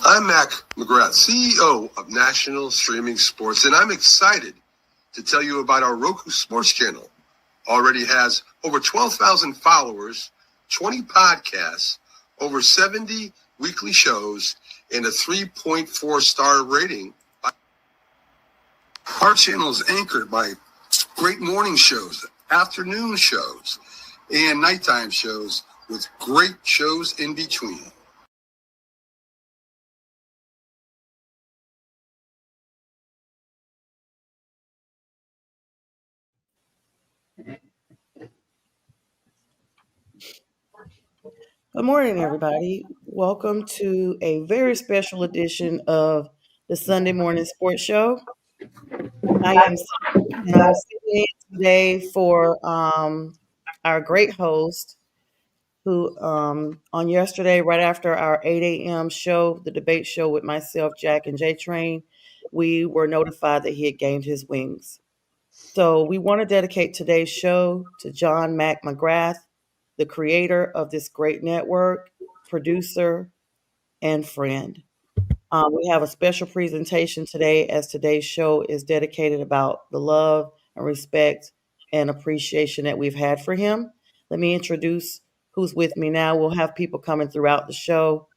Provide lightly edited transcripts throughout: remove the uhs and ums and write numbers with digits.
I'm Mac McGrath, CEO of National Streaming Sports, and I'm excited to tell you about our Roku Sports Channel. Already has over 12,000 followers, 20 podcasts, over 70 weekly shows, and a 3.4-star rating. Our channel is anchored by great morning shows, afternoon shows, and nighttime shows with great shows in between. Good morning, everybody. Welcome to a very special edition of the Sunday Morning Sports Show. I am and I'm sitting in today for our great host, who on yesterday, right after our 8 a.m. show, the debate show with myself, Jack, and J Train, we were notified that he had gained his wings. So we want to dedicate today's show to John Mac McGrath, the creator of this great network, producer, and friend. We have a special presentation today, as today's show is dedicated about the love and respect and appreciation that we've had for him. Let me introduce who's with me now. We'll have people coming throughout the show.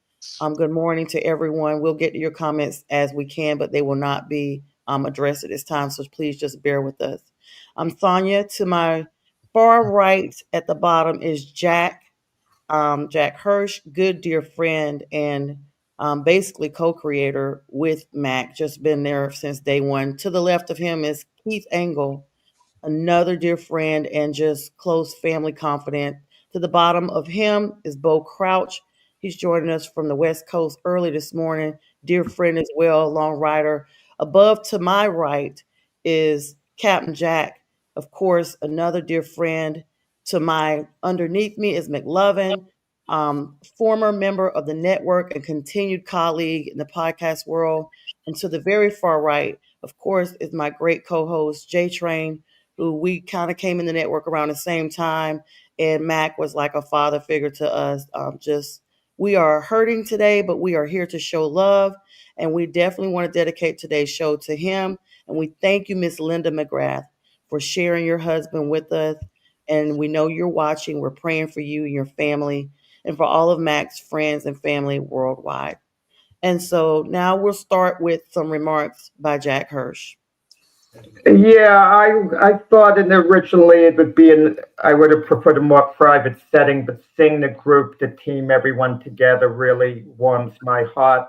Good morning to everyone. We'll get to your comments as we can, but they will not be addressed at this time, so please just bear with us. I'm Sonia. To my far right at the bottom is Jack. Jack Hirsch, good dear friend, and basically co-creator with Mac, just been there since day one. To the left of him is Keith Engel, another dear friend and just close family confidant. To the bottom of him is Bo Crouch. He's joining us from the West Coast early this morning. Dear friend as well, long rider. Above to my right is Captain Jack, of course, another dear friend. To my underneath me is McLovin, former member of the network and continued colleague in the podcast world. And to the very far right, of course, is my great co-host, J Train, who we kind of came in the network around the same time. And Mac was like a father figure to us. We are hurting today, but we are here to show love. And we definitely want to dedicate today's show to him. And we thank you, Miss Linda McGrath, for sharing your husband with us. And we know you're watching. We're praying for you and your family and for all of Mac's friends and family worldwide. And so now we'll start with some remarks by Jack Hirsch. Yeah, I thought originally it would be I would have preferred a more private setting, but seeing the group, the team, everyone together really warms my heart.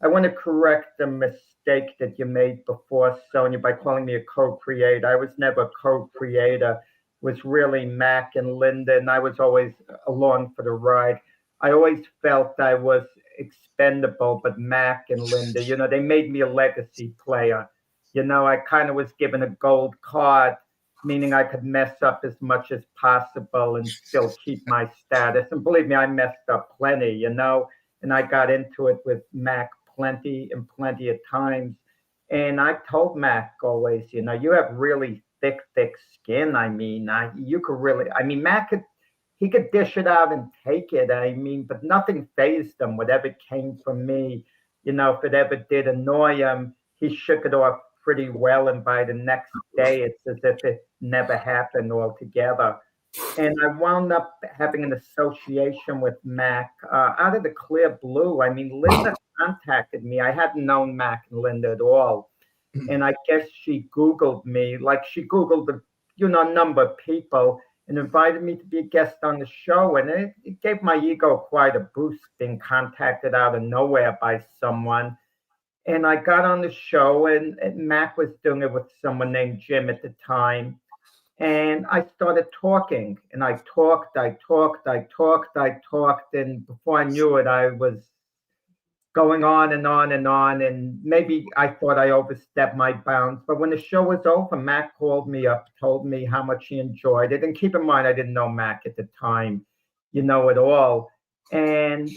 I want to correct the mistake that you made before, Sonia, by calling me a co-creator. I was never a co-creator. It was really Mac and Linda, and I was always along for the ride. I always felt I was expendable, but Mac and Linda, they made me a legacy player. I kind of was given a gold card, meaning I could mess up as much as possible and still keep my status. And believe me, I messed up plenty, and I got into it with Mac plenty and plenty of times. And I told Mac always, you have really thick skin. You could really, Mac he could dish it out and take it. But nothing fazed him, whatever came from me. If it ever did annoy him, he shook it off pretty well, and by the next day it's as if it never happened altogether. And I wound up having an association with Mac out of the clear blue. Linda contacted me. I hadn't known Mac and Linda at all, and I guess she Googled me, like she Googled a number of people, and invited me to be a guest on the show. And it gave my ego quite a boost, being contacted out of nowhere by someone. And I got on the show, and Mac was doing it with someone named Jim at the time. And I started talking, and I talked. And before I knew it, I was going on and on and on. And maybe I thought I overstepped my bounds. But when the show was over, Mac called me up, told me how much he enjoyed it. And keep in mind, I didn't know Mac at the time, at all. And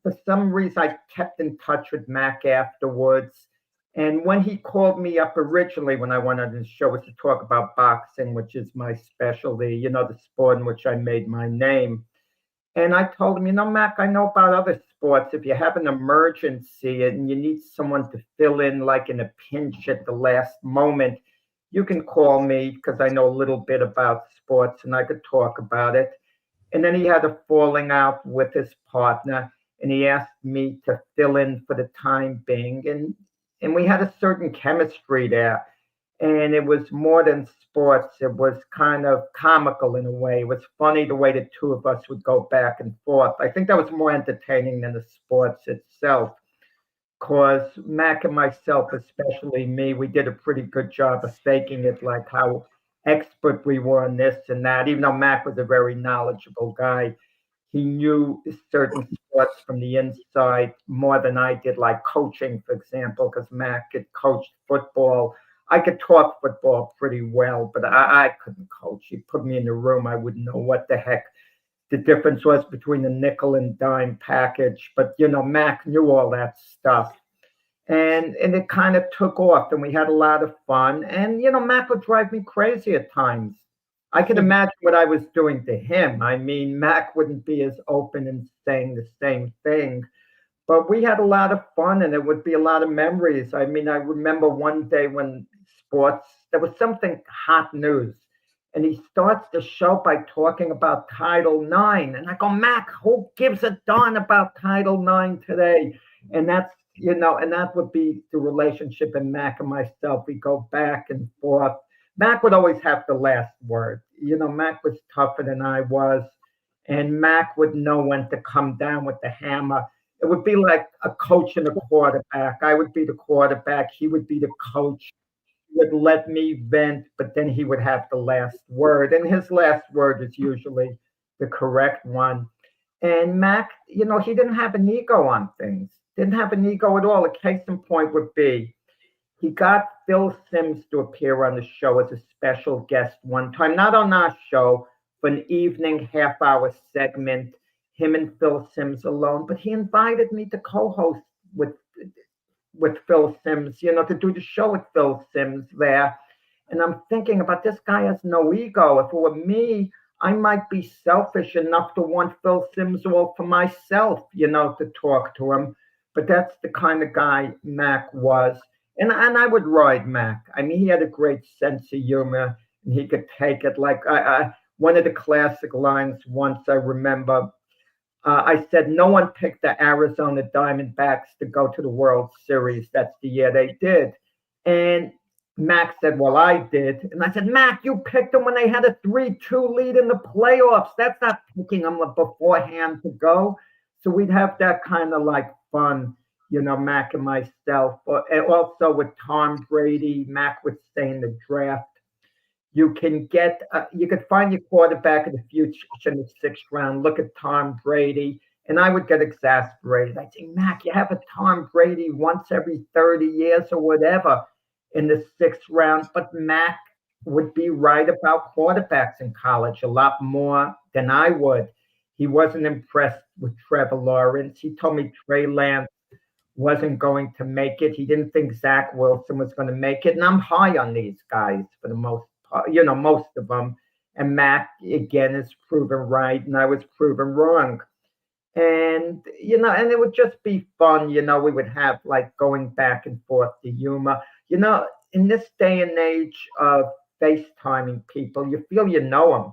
for some reason, I kept in touch with Mac afterwards. And when he called me up originally, when I went on the show, was to talk about boxing, which is my specialty, the sport in which I made my name. And I told him, Mac, I know about other sports. If you have an emergency and you need someone to fill in, like in a pinch at the last moment, you can call me because I know a little bit about sports and I could talk about it. And then he had a falling out with his partner, and he asked me to fill in for the time being. And we had a certain chemistry there, and it was more than sports. It was kind of comical in a way. It was funny the way the two of us would go back and forth. I think that was more entertaining than the sports itself, because Mac and myself, especially me, we did a pretty good job of faking it, like how expert we were on this and that. Even though Mac was a very knowledgeable guy, he knew certain sports from the inside more than I did, like coaching, for example, because Mac had coached football. I could talk football pretty well, but I couldn't coach. You put me in the room, I wouldn't know what the heck the difference was between the nickel and dime package. But Mac knew all that stuff. And it kind of took off, and we had a lot of fun. And Mac would drive me crazy at times. I could imagine what I was doing to him. I mean, Mac wouldn't be as open and saying the same thing, but we had a lot of fun, and it would be a lot of memories. I mean, I remember one day when sports, there was something hot news, and he starts the show by talking about Title IX. And I go, Mac, who gives a darn about Title IX today? And and that would be the relationship in Mac and myself. We go back and forth. Mac would always have the last word. Mac was tougher than I was, and Mac would know when to come down with the hammer. It would be like a coach and a quarterback. I would be the quarterback. He would be the coach. He would let me vent, but then he would have the last word. And his last word is usually the correct one. And Mac, he didn't have an ego on things. Didn't have an ego at all. A case in point would be he got Phil Simms to appear on the show as a special guest one time, not on our show, for an evening half-hour segment, him and Phil Simms alone. But he invited me to co-host with Phil Simms, to do the show with Phil Simms there. And I'm thinking about, this guy has no ego. If it were me, I might be selfish enough to want Phil Simms all for myself, to talk to him. But that's the kind of guy Mac was. And I would ride Mac. I mean, he had a great sense of humor, and he could take it. Like one of the classic lines once I remember, I said, no one picked the Arizona Diamondbacks to go to the World Series. That's the year they did. And Mac said, well, I did. And I said, Mac, you picked them when they had a 3-2 lead in the playoffs. That's not picking them beforehand to go. So we'd have that kind of like fun, Mac and myself. And also with Tom Brady, Mac would say in the draft, you could find your quarterback of the future in the 6th round. Look at Tom Brady. And I would get exasperated. I'd say, Mac, you have a Tom Brady once every 30 years or whatever in the 6th round. But Mac would be right about quarterbacks in college a lot more than I would. He wasn't impressed with Trevor Lawrence. He told me Trey Lance wasn't going to make it. He didn't think Zach Wilson was going to make it. And I'm high on these guys for the most part, most of them. And Mac, again, is proven right, and I was proven wrong. And and it would just be fun. We would have like going back and forth the humor. In this day and age of FaceTiming people, you feel you know them.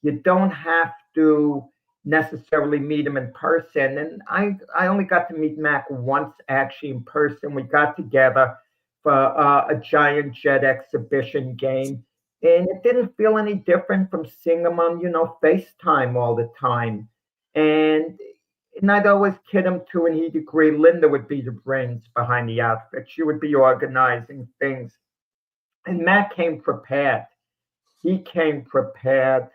You don't have to necessarily meet him in person. And I only got to meet Mac once actually in person. We got together for a Giant Jet exhibition game, and it didn't feel any different from seeing him on FaceTime all the time. And I'd always kid him too, and he'd agree. Linda would be the brains behind the outfit. She would be organizing things. And Matt came prepared. He came prepared.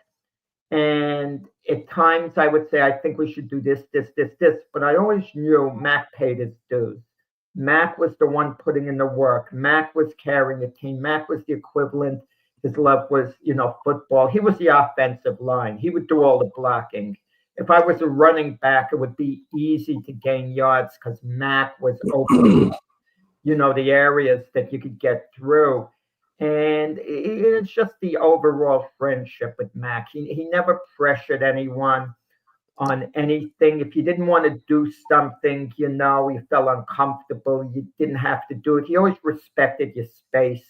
And at times I would say, I think we should do this, this, this, this. But I always knew Mac paid his dues. Mac was the one putting in the work. Mac was carrying the team. Mac was the equivalent. His love was, football. He was the offensive line. He would do all the blocking. If I was a running back, it would be easy to gain yards because Mac was open, the areas that you could get through. And it's just the overall friendship with Mac. He never pressured anyone. on anything. If you didn't want to do something, you felt uncomfortable, you didn't have to do it. He always respected your space.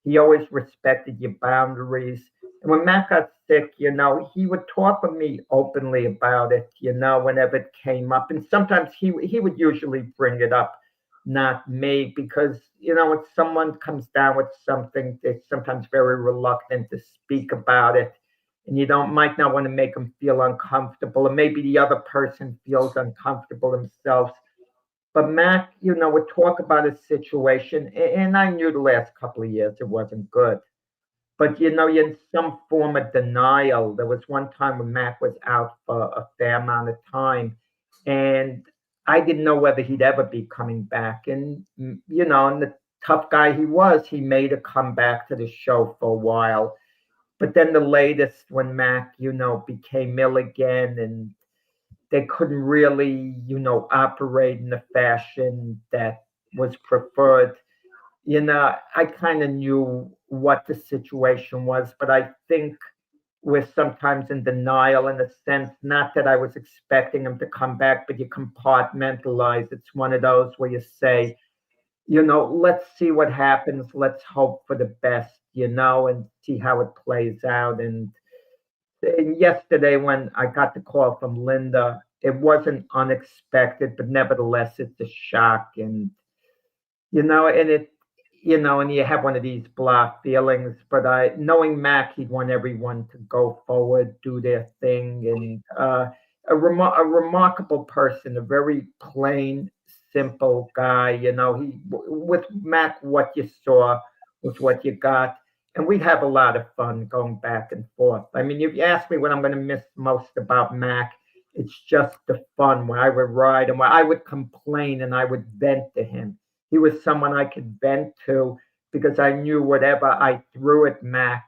He always respected your boundaries. And when Matt got sick, he would talk with me openly about it, whenever it came up. And sometimes he would usually bring it up, not me, because, when someone comes down with something, they're sometimes very reluctant to speak about it. And you might not want to make them feel uncomfortable, and maybe the other person feels uncomfortable themselves. But Mac, would talk about his situation, and I knew the last couple of years it wasn't good. But you're in some form of denial. There was one time when Mac was out for a fair amount of time, and I didn't know whether he'd ever be coming back. And and the tough guy he was, he made a comeback to the show for a while. But then the latest, when Mac, became ill again, and they couldn't really, operate in the fashion that was preferred. I kind of knew what the situation was, but I think we're sometimes in denial, in a sense, not that I was expecting him to come back, but you compartmentalize. It's one of those where you say, let's see what happens. Let's hope for the best, and see how it plays out. And yesterday, when I got the call from Linda, it wasn't unexpected, but nevertheless, it's a shock. And, and and you have one of these blah feelings. But knowing Mac, he'd want everyone to go forward, do their thing, and a remarkable person, a very plain, simple guy. With Mac, what you saw was what you got. And we have a lot of fun going back and forth. I mean, if you ask me what I'm going to miss most about Mac, it's just the fun where I would ride and where I would complain and I would vent to him. He was someone I could vent to because I knew whatever I threw at Mac,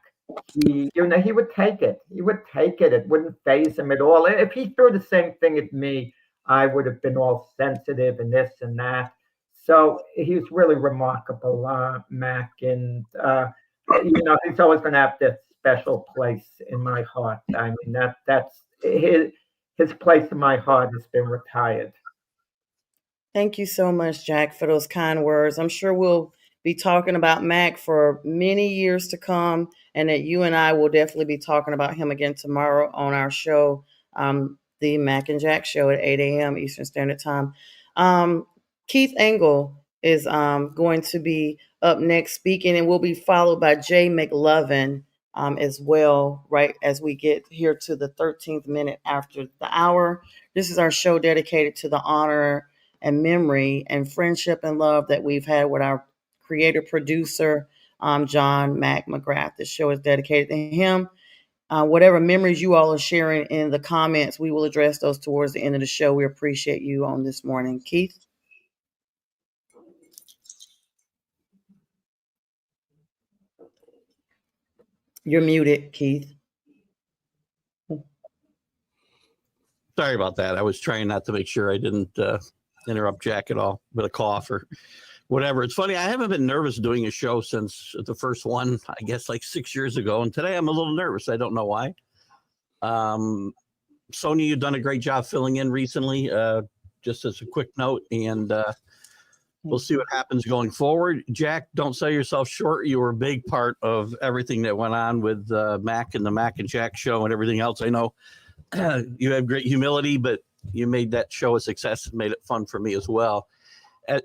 he would take it. He would take it. It wouldn't faze him at all. If he threw the same thing at me, I would have been all sensitive and this and that. So he was really remarkable, Mac, and he's always going to have this special place in my heart. I mean, that's his place in my heart has been retired. Thank you so much, Jack, for those kind words. I'm sure we'll be talking about Mac for many years to come, and that you and I will definitely be talking about him again tomorrow on our show, the Mac and Jack show at 8 a.m. Eastern Standard Time. Keith Engel is going to be up next speaking, and we'll be followed by Jay McLovin as well, right as we get here to the 13th minute after the hour. This is our show dedicated to the honor and memory and friendship and love that we've had with our creator producer, John Mac McGrath. This show is dedicated to him. Whatever memories you all are sharing in the comments, we will address those towards the end of the show. We appreciate you on this morning. Keith? You're muted, Keith. Sorry about that. I was trying not to make sure I didn't interrupt Jack at all with a cough or whatever. It's funny. I haven't been nervous doing a show since the first one, I guess, like 6 years ago. And today I'm a little nervous. I don't know why. Sonia, you've done a great job filling in recently, just as a quick note. And we'll see what happens going forward. Jack, don't sell yourself short. You were a big part of everything that went on with Mac and the Mac and Jack show and everything else. I know you have great humility, but you made that show a success and made it fun for me as well.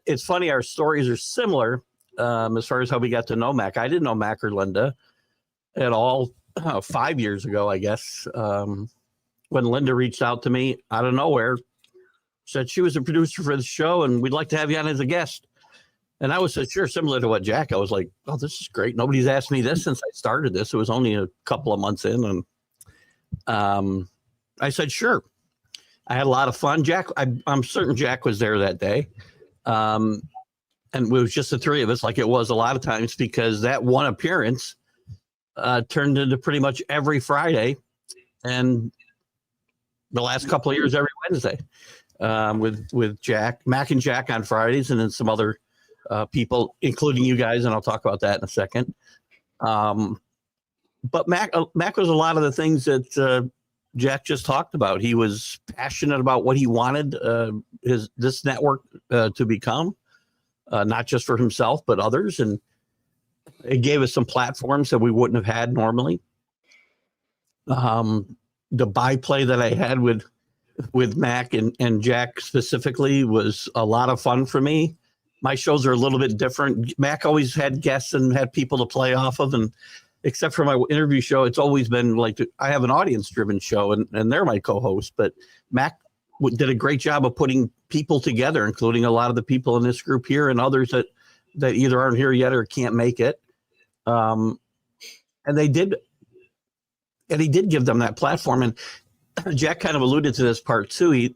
It's funny, our stories are similar as far as how we got to know Mac. I didn't know Mac or Linda at all 5 years ago, I guess, when Linda reached out to me out of nowhere, said she was a producer for the show and we'd like to have you on as a guest. And I was said, sure, similar to what Jack, I was like, oh, this is great. Nobody's asked me this since I started this. It was only a couple of months in. And I said, sure. I had a lot of fun. Jack, I'm certain Jack was there that day. And it was just the three of us, like it was a lot of times, because that one appearance turned into pretty much every Friday and the last couple of years every Wednesday with Jack, Mac and Jack on Fridays, and then some other people, including you guys, and I'll talk about that in a second. But Mac was a lot of the things that Jack just talked about. He was passionate about what he wanted this network to become, not just for himself but others, and it gave us some platforms that we wouldn't have had normally. The byplay that I had with Mac and Jack specifically was a lot of fun for me. My shows are a little bit different. Mac always had guests and had people to play off of, and except for my interview show, it's always been like I have an audience-driven show, and they're my co-host. But Mac did a great job of putting people together, including a lot of the people in this group here and others that either aren't here yet or can't make it. And he did give them that platform. And Jack kind of alluded to this part too. He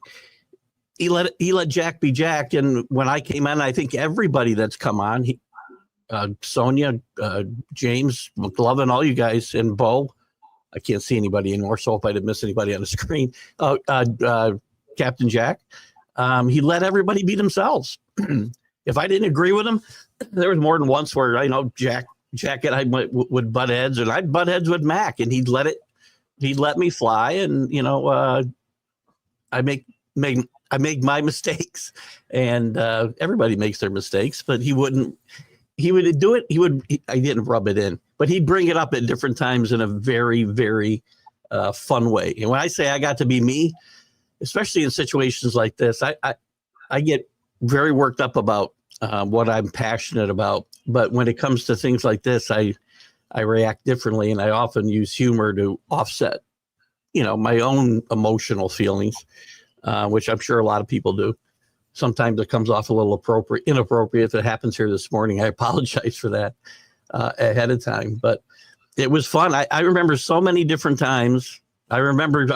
let Jack be Jack. And when I came on, I think everybody that's come on, Sonia, James, McLovin, all you guys, and Bo, I can't see anybody anymore, so I hope I didn't miss anybody on the screen. Captain Jack, he let everybody be themselves. If I didn't agree with him, there was more than once where I know Jack and I would butt heads, and I'd butt heads with Mac, and he'd let me fly, and I make my mistakes, and everybody makes their mistakes, but he would do it. I didn't rub it in, but he'd bring it up at different times in a very, very fun way. And when I say I got to be me, especially in situations like this, I get very worked up about what I'm passionate about. But when it comes to things like this, I react differently, and I often use humor to offset, my own emotional feelings, which I'm sure a lot of people do. Sometimes it comes off a little inappropriate. If it happens here this morning, I apologize for that ahead of time. But it was fun. I remember so many different times. I remember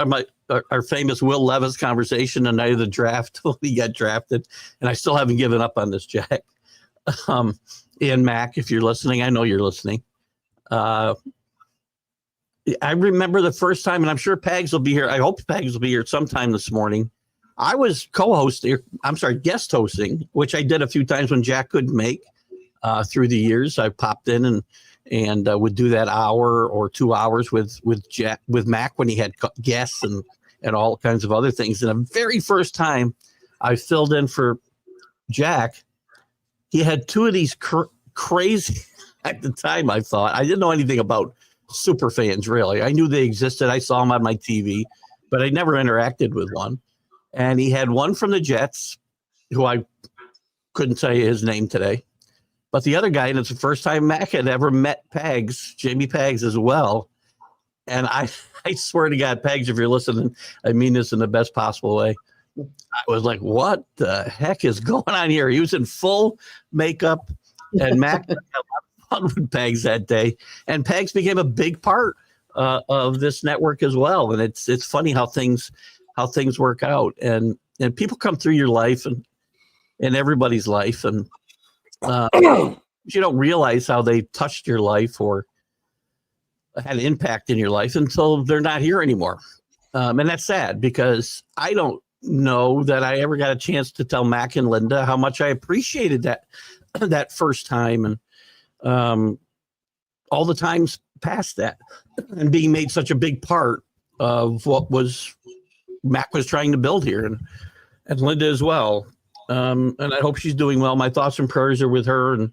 our famous Will Levis conversation the night of the draft when he got drafted, and I still haven't given up on this, Jack. And Mac, if you're listening, I know you're listening. I remember the first time, and I'm sure Pags will be here. I hope Pags will be here sometime this morning. I was guest hosting, which I did a few times when Jack couldn't make through the years. I popped in and would do that hour or 2 hours with Mac when he had guests and all kinds of other things. And the very first time I filled in for Jack, he had two of these crazy, at the time I thought, I didn't know anything about super fans really. I knew they existed. I saw them on my TV, but I never interacted with one. And he had one from the Jets, who I couldn't tell you his name today. But the other guy, and it's the first time Mac had ever met Pags, Jamie Pags as well. And I swear to God, Pags, if you're listening, I mean this in the best possible way. I was like, what the heck is going on here? He was in full makeup, and Mac had a lot of fun with Pags that day. And Pags became a big part of this network as well. And it's funny how things work out. And people come through your life and everybody's life. And you don't realize how they touched your life or had an impact in your life until they're not here anymore. And that's sad, because I don't know that I ever got a chance to tell Mac and Linda how much I appreciated that first time, and all the times past that, and being made such a big part of what Mac was trying to build here, and Linda as well. And I hope she's doing well. My thoughts and prayers are with her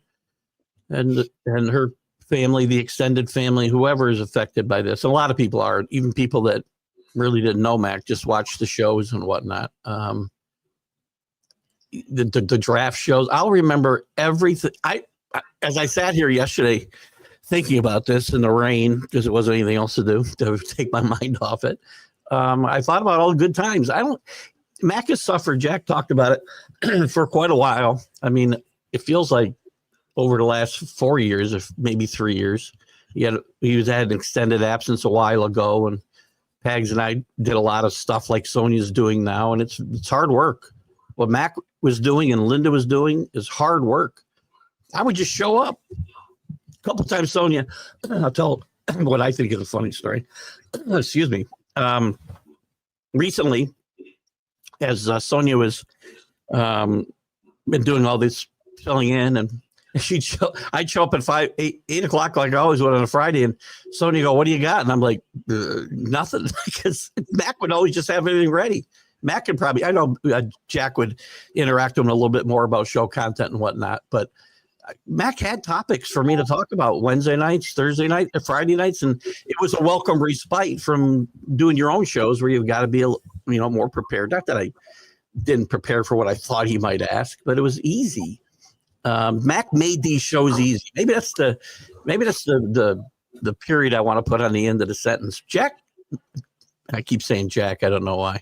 and her family, the extended family, whoever is affected by this. And a lot of people are, even people that really didn't know Mac, just watched the shows and whatnot. The draft shows, I'll remember everything. As I sat here yesterday thinking about this in the rain, because it wasn't anything else to do to take my mind off it, I thought about all the good times. Mac has suffered, Jack talked about it, for quite a while. I mean, it feels like over the last 4 years, if maybe 3 years, he had an extended absence a while ago, and Pags and I did a lot of stuff like Sonia's doing now, and it's hard work. What Mac was doing and Linda was doing is hard work. I would just show up. A couple times, Sonia, I'll tell what I think is a funny story. Excuse me. Recently, as Sonia was been doing all this filling in, and I'd show up at 8 o'clock like I always would on a Friday, and Sonia go, "What do you got?" And I'm like, "Nothing," because Mac would always just have everything ready. Mac could probably, I know Jack would interact with him a little bit more about show content and whatnot, but Mac had topics for me to talk about Wednesday nights, Thursday nights, Friday nights, and it was a welcome respite from doing your own shows where you've got to be more prepared. Not that I didn't prepare for what I thought he might ask, but it was easy. Mac made these shows easy. Maybe that's the period I want to put on the end of the sentence. Jack, I keep saying Jack, I don't know why.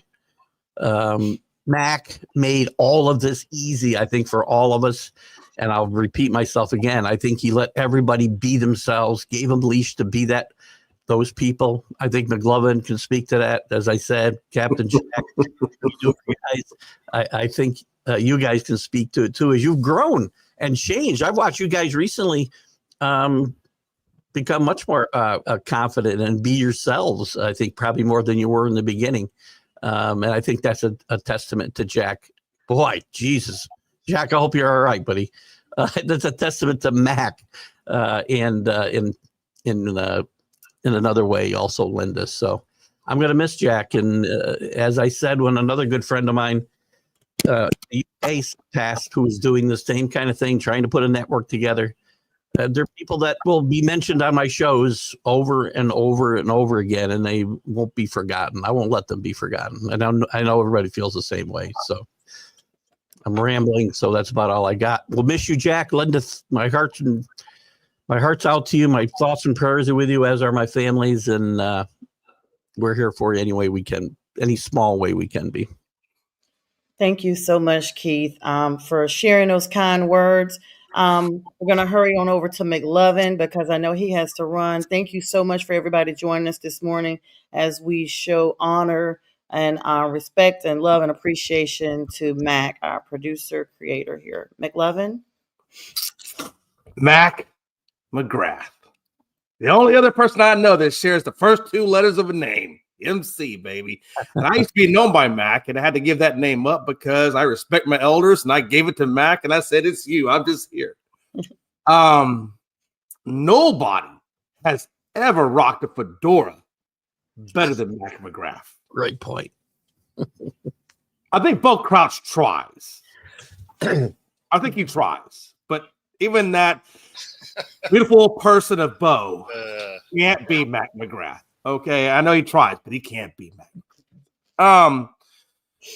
Mac made all of this easy, I think, for all of us. And I'll repeat myself again. I think he let everybody be themselves, gave them leash to be those people. I think McLovin can speak to that. As I said, Captain Jack, I think you guys can speak to it too, as you've grown and changed. I've watched you guys recently become much more confident and be yourselves. I think probably more than you were in the beginning. And I think that's a testament to Jack. Boy, Jesus. Jack, I hope you're all right, buddy. That's a testament to Mac, and in another way, also Linda. So I'm going to miss Jack. And as I said, when another good friend of mine, Ace Task, who is doing the same kind of thing, trying to put a network together, there are people that will be mentioned on my shows over and over and over again, and they won't be forgotten. I won't let them be forgotten. And I know everybody feels the same way. So I'm rambling, so that's about all I got. We'll miss you, Jack. Linda, my heart's out to you. My thoughts and prayers are with you, as are my family's, and we're here for you any way we can, any small way we can be. Thank you so much, Keith, for sharing those kind words. We're going to hurry on over to McLovin because I know he has to run. Thank you so much for everybody joining us this morning as we show honor and our respect and love and appreciation to Mac, our producer, creator here. McLovin? Mac McGrath. The only other person I know that shares the first two letters of a name. MC, baby. And I used to be known by Mac, and I had to give that name up because I respect my elders, and I gave it to Mac, and I said, it's you. I'm just here. Nobody has ever rocked a fedora better than Mac McGrath. Great point. I think Bo Crouch tries. I think he tries. But even that beautiful person of Bo can't be Mac McGrath. Okay, I know he tries, but he can't be Mac.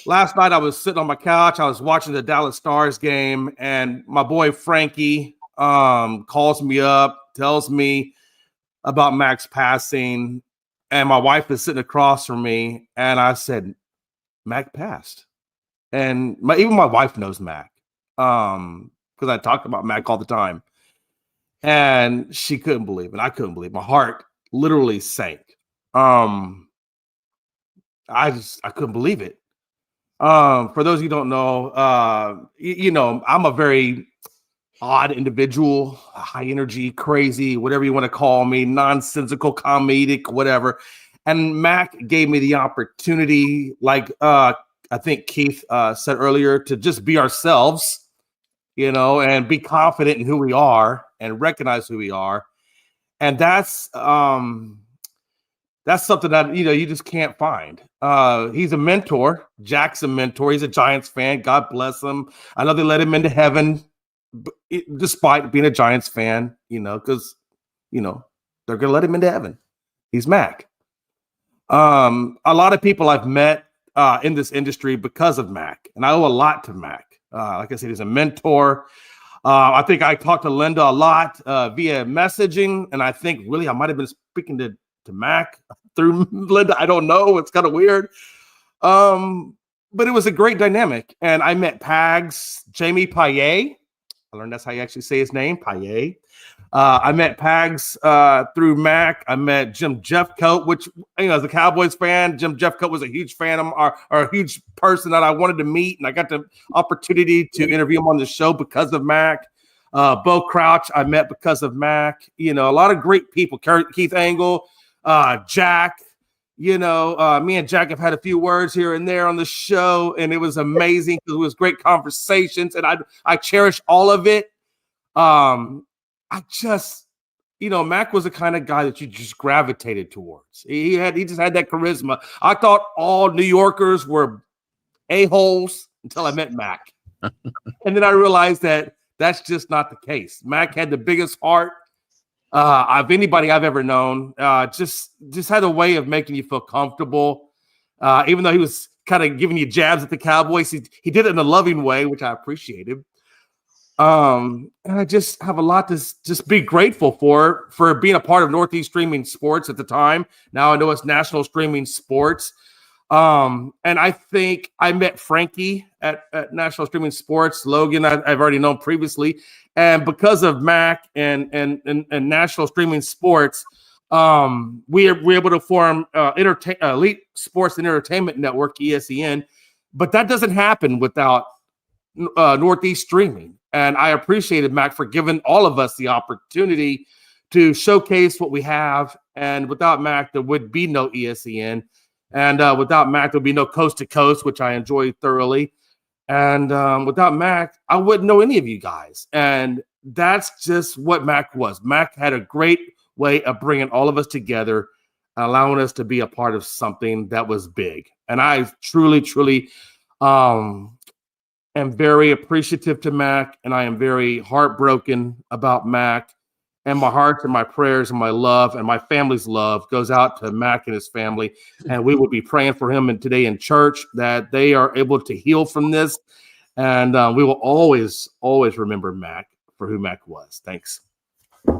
Last night I was sitting on my couch. I was watching the Dallas Stars game, and my boy Frankie calls me up, tells me about Mac's passing, and my wife is sitting across from me, and I said, Mac passed. And even my wife knows Mac because I talk about Mac all the time. And she couldn't believe it. I couldn't believe it. My heart literally sank. I couldn't believe it. For those of you who don't know, I'm a very odd individual, high energy, crazy, whatever you want to call me, nonsensical, comedic, whatever. And Mac gave me the opportunity, like I think Keith said earlier, to just be ourselves, and be confident in who we are and recognize who we are. And that's something that, you just can't find. He's a mentor. Jack's a mentor. He's a Giants fan. God bless him. I know they let him into heaven despite being a Giants fan, because, they're going to let him into heaven. He's Mac. A lot of people I've met in this industry because of Mac, and I owe a lot to Mac. Like I said, he's a mentor. I think I talked to Linda a lot via messaging, and I think really I might have been speaking to Mac through Linda. I don't know. It's kind of weird. But it was a great dynamic. And I met Pags, Jamie Payet. I learned that's how you actually say his name, Payet. I met Pags through Mac. I met Jim Jeffcoat, which, as a Cowboys fan, Jim Jeffcoat was a huge fan of or a huge person that I wanted to meet. And I got the opportunity to interview him on the show because of Mac. Bo Crouch, I met because of Mac. A lot of great people. Keith Angle, Jack. Me and Jack have had a few words here and there on the show, and it was amazing because it was great conversations, and I cherish all of it. I just, Mac was the kind of guy that you just gravitated towards. He just had that charisma. I thought all New Yorkers were a-holes until I met Mac. And then I realized that that's just not the case. Mac had the biggest heart of anybody I've ever known. Just had a way of making you feel comfortable. Even though he was kind of giving you jabs at the Cowboys, he did it in a loving way, which I appreciated. And I just have a lot to just be grateful for being a part of Northeast Streaming Sports at the time. Now I know it's National Streaming Sports. And I think I met Frankie at National Streaming Sports. Logan, I've already known previously. And because of Mac and National Streaming Sports, we're able to form Elite Sports and Entertainment Network, ESEN. But that doesn't happen without Northeast Streaming. And I appreciated Mac for giving all of us the opportunity to showcase what we have. And without Mac, there would be no ESEN. And without Mac, there'll be no Coast to Coast, which I enjoy thoroughly. And without Mac, I wouldn't know any of you guys. And that's just what Mac was. Mac had a great way of bringing all of us together, allowing us to be a part of something that was big. And I truly, truly am very appreciative to Mac, and I am very heartbroken about Mac. And my heart and my prayers and my love and my family's love goes out to Mac and his family. And we will be praying for him today in church that they are able to heal from this. And we will always, always remember Mac for who Mac was. Thanks.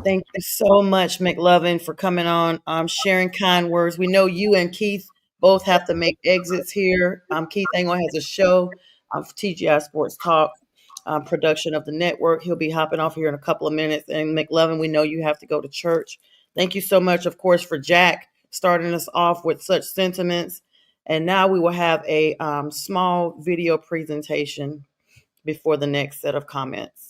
Thank you so much, McLovin, for coming on, sharing kind words. We know you and Keith both have to make exits here. Keith Engel has a show for TGI Sports Talk. Production of the network. He'll be hopping off here in a couple of minutes. And McLovin, we know you have to go to church. Thank you so much, of course, for Jack starting us off with such sentiments. And now we will have a small video presentation before the next set of comments.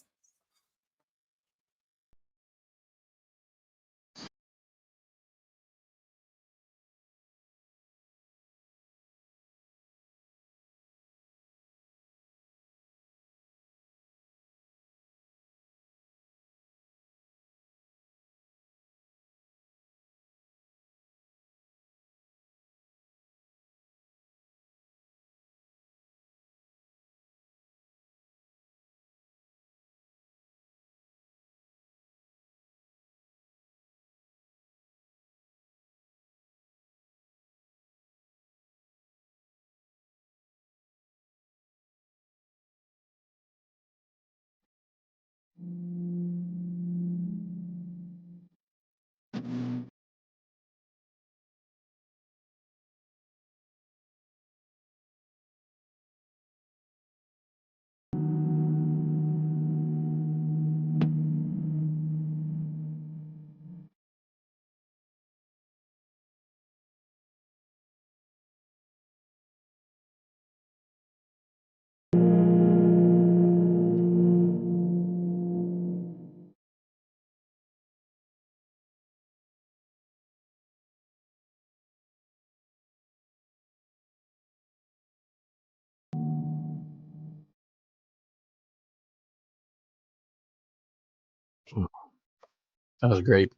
That was great.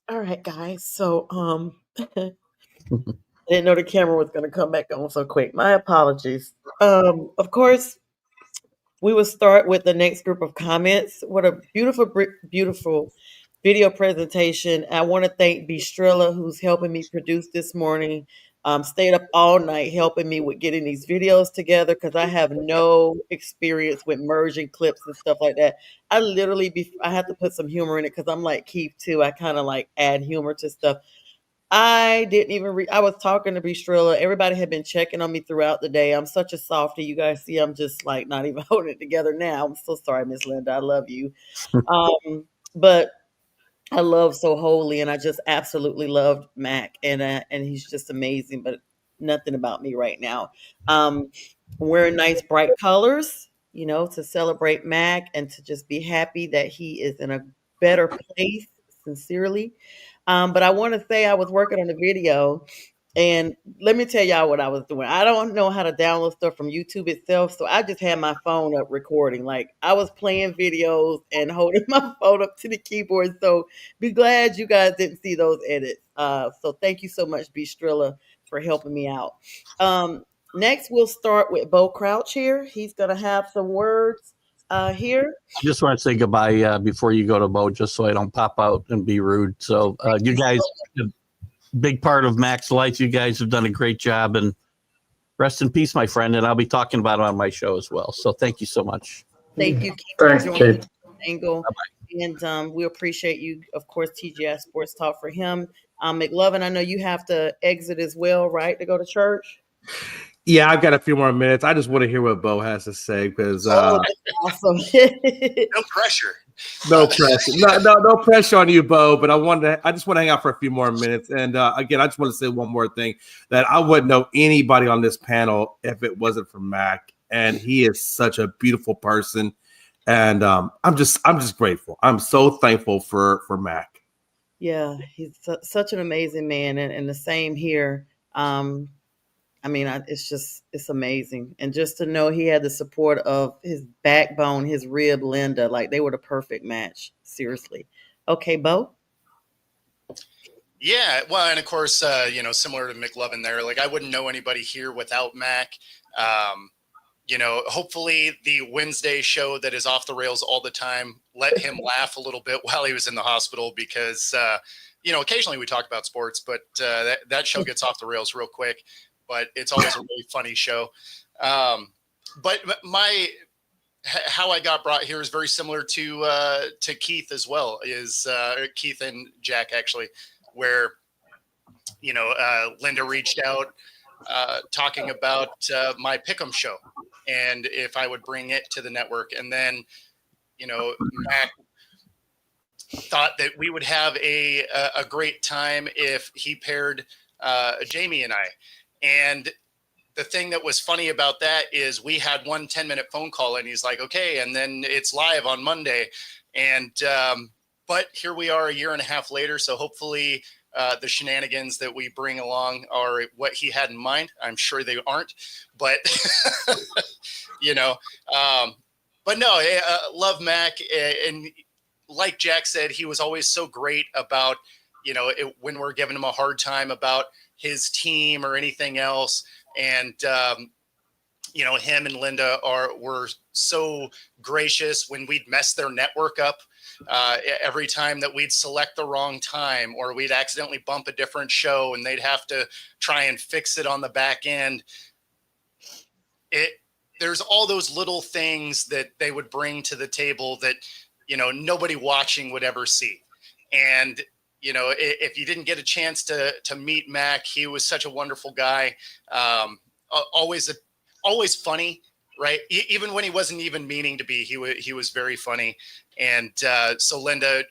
All right, guys. So I didn't know the camera was going to come back on so quick. My apologies. Of course, we will start with the next group of comments. What a beautiful, beautiful video presentation. I want to thank Bistrella, who's helping me produce this morning. Stayed up all night helping me with getting these videos together because I have no experience with merging clips and stuff like that. I literally, I have to put some humor in it because I'm like Keith too. I kind of like add humor to stuff. I didn't even I was talking to Bistrella. Everybody had been checking on me throughout the day. I'm such a softie. You guys see, I'm just like not even holding it together now. I'm so sorry, Miss Linda. I love you. But I love So Holy, and I just absolutely loved Mac, and he's just amazing. But nothing about me right now. Wearing nice bright colors, to celebrate Mac and to just be happy that he is in a better place. Sincerely. But I want to say I was working on a video And let me tell y'all what I was doing. I don't know how to download stuff from YouTube itself, so I just had my phone up recording. Like I was playing videos and holding my phone up to the keyboard. So be glad you guys didn't see those edits. So thank you so much, B Strilla, for helping me out. Next, we'll start with Bo Crouch here. He's gonna have some words here. I just want to say goodbye before you go to Bo, just so I don't pop out and be rude. So you guys, a big part of Mac's life. You guys have done a great job, and rest in peace, my friend. And I'll be talking about it on my show as well. So thank you so much. Thank you, Keith, Thanks, for joining Keith. Angle. And we appreciate you, of course, TGI Sports Talk for him. McLovin, I know you have to exit as well, right, to go to church? Yeah, I've got a few more minutes. I just want to hear what Bo has to say because That's awesome. No pressure. no pressure, no pressure on you, Bo. But I just want to hang out for a few more minutes. And again, I just want to say one more thing that I wouldn't know anybody on this panel if it wasn't for Mac, and he is such a beautiful person. And I'm just grateful. I'm so thankful for Mac. Yeah, he's such an amazing man, and the same here. I mean, it's amazing. And just to know he had the support of his backbone, his rib, Linda, like they were the perfect match. Seriously. Okay, Bo? Yeah, well, and of course, similar to McLovin there, like I wouldn't know anybody here without Mac. Hopefully the Wednesday show that is off the rails all the time let him laugh a little bit while he was in the hospital because, occasionally we talk about sports, but that show gets off the rails real quick. But it's always a really funny show. But how I got brought here is very similar to Keith as well. Is Keith and Jack actually, where Linda reached out talking about my Pick'em show and if I would bring it to the network, and then Mac thought that we would have a great time if he paired Jamie and I. And the thing that was funny about that is we had 1 10-minute phone call and he's like, okay, and then it's live on Monday. And, but here we are a year and a half later. So hopefully the shenanigans that we bring along are what he had in mind. I'm sure they aren't, but, but no, love Mac. And like Jack said, he was always so great about, when we're giving him a hard time about his team or anything else. And, him and Linda were so gracious when we'd mess their network up every time that we'd select the wrong time or we'd accidentally bump a different show and they'd have to try and fix it on the back end. There's all those little things that they would bring to the table that, nobody watching would ever see. And, if you didn't get a chance to meet Mac, he was such a wonderful guy. Always funny, right? Even when he wasn't even meaning to be, he was very funny. And so Linda,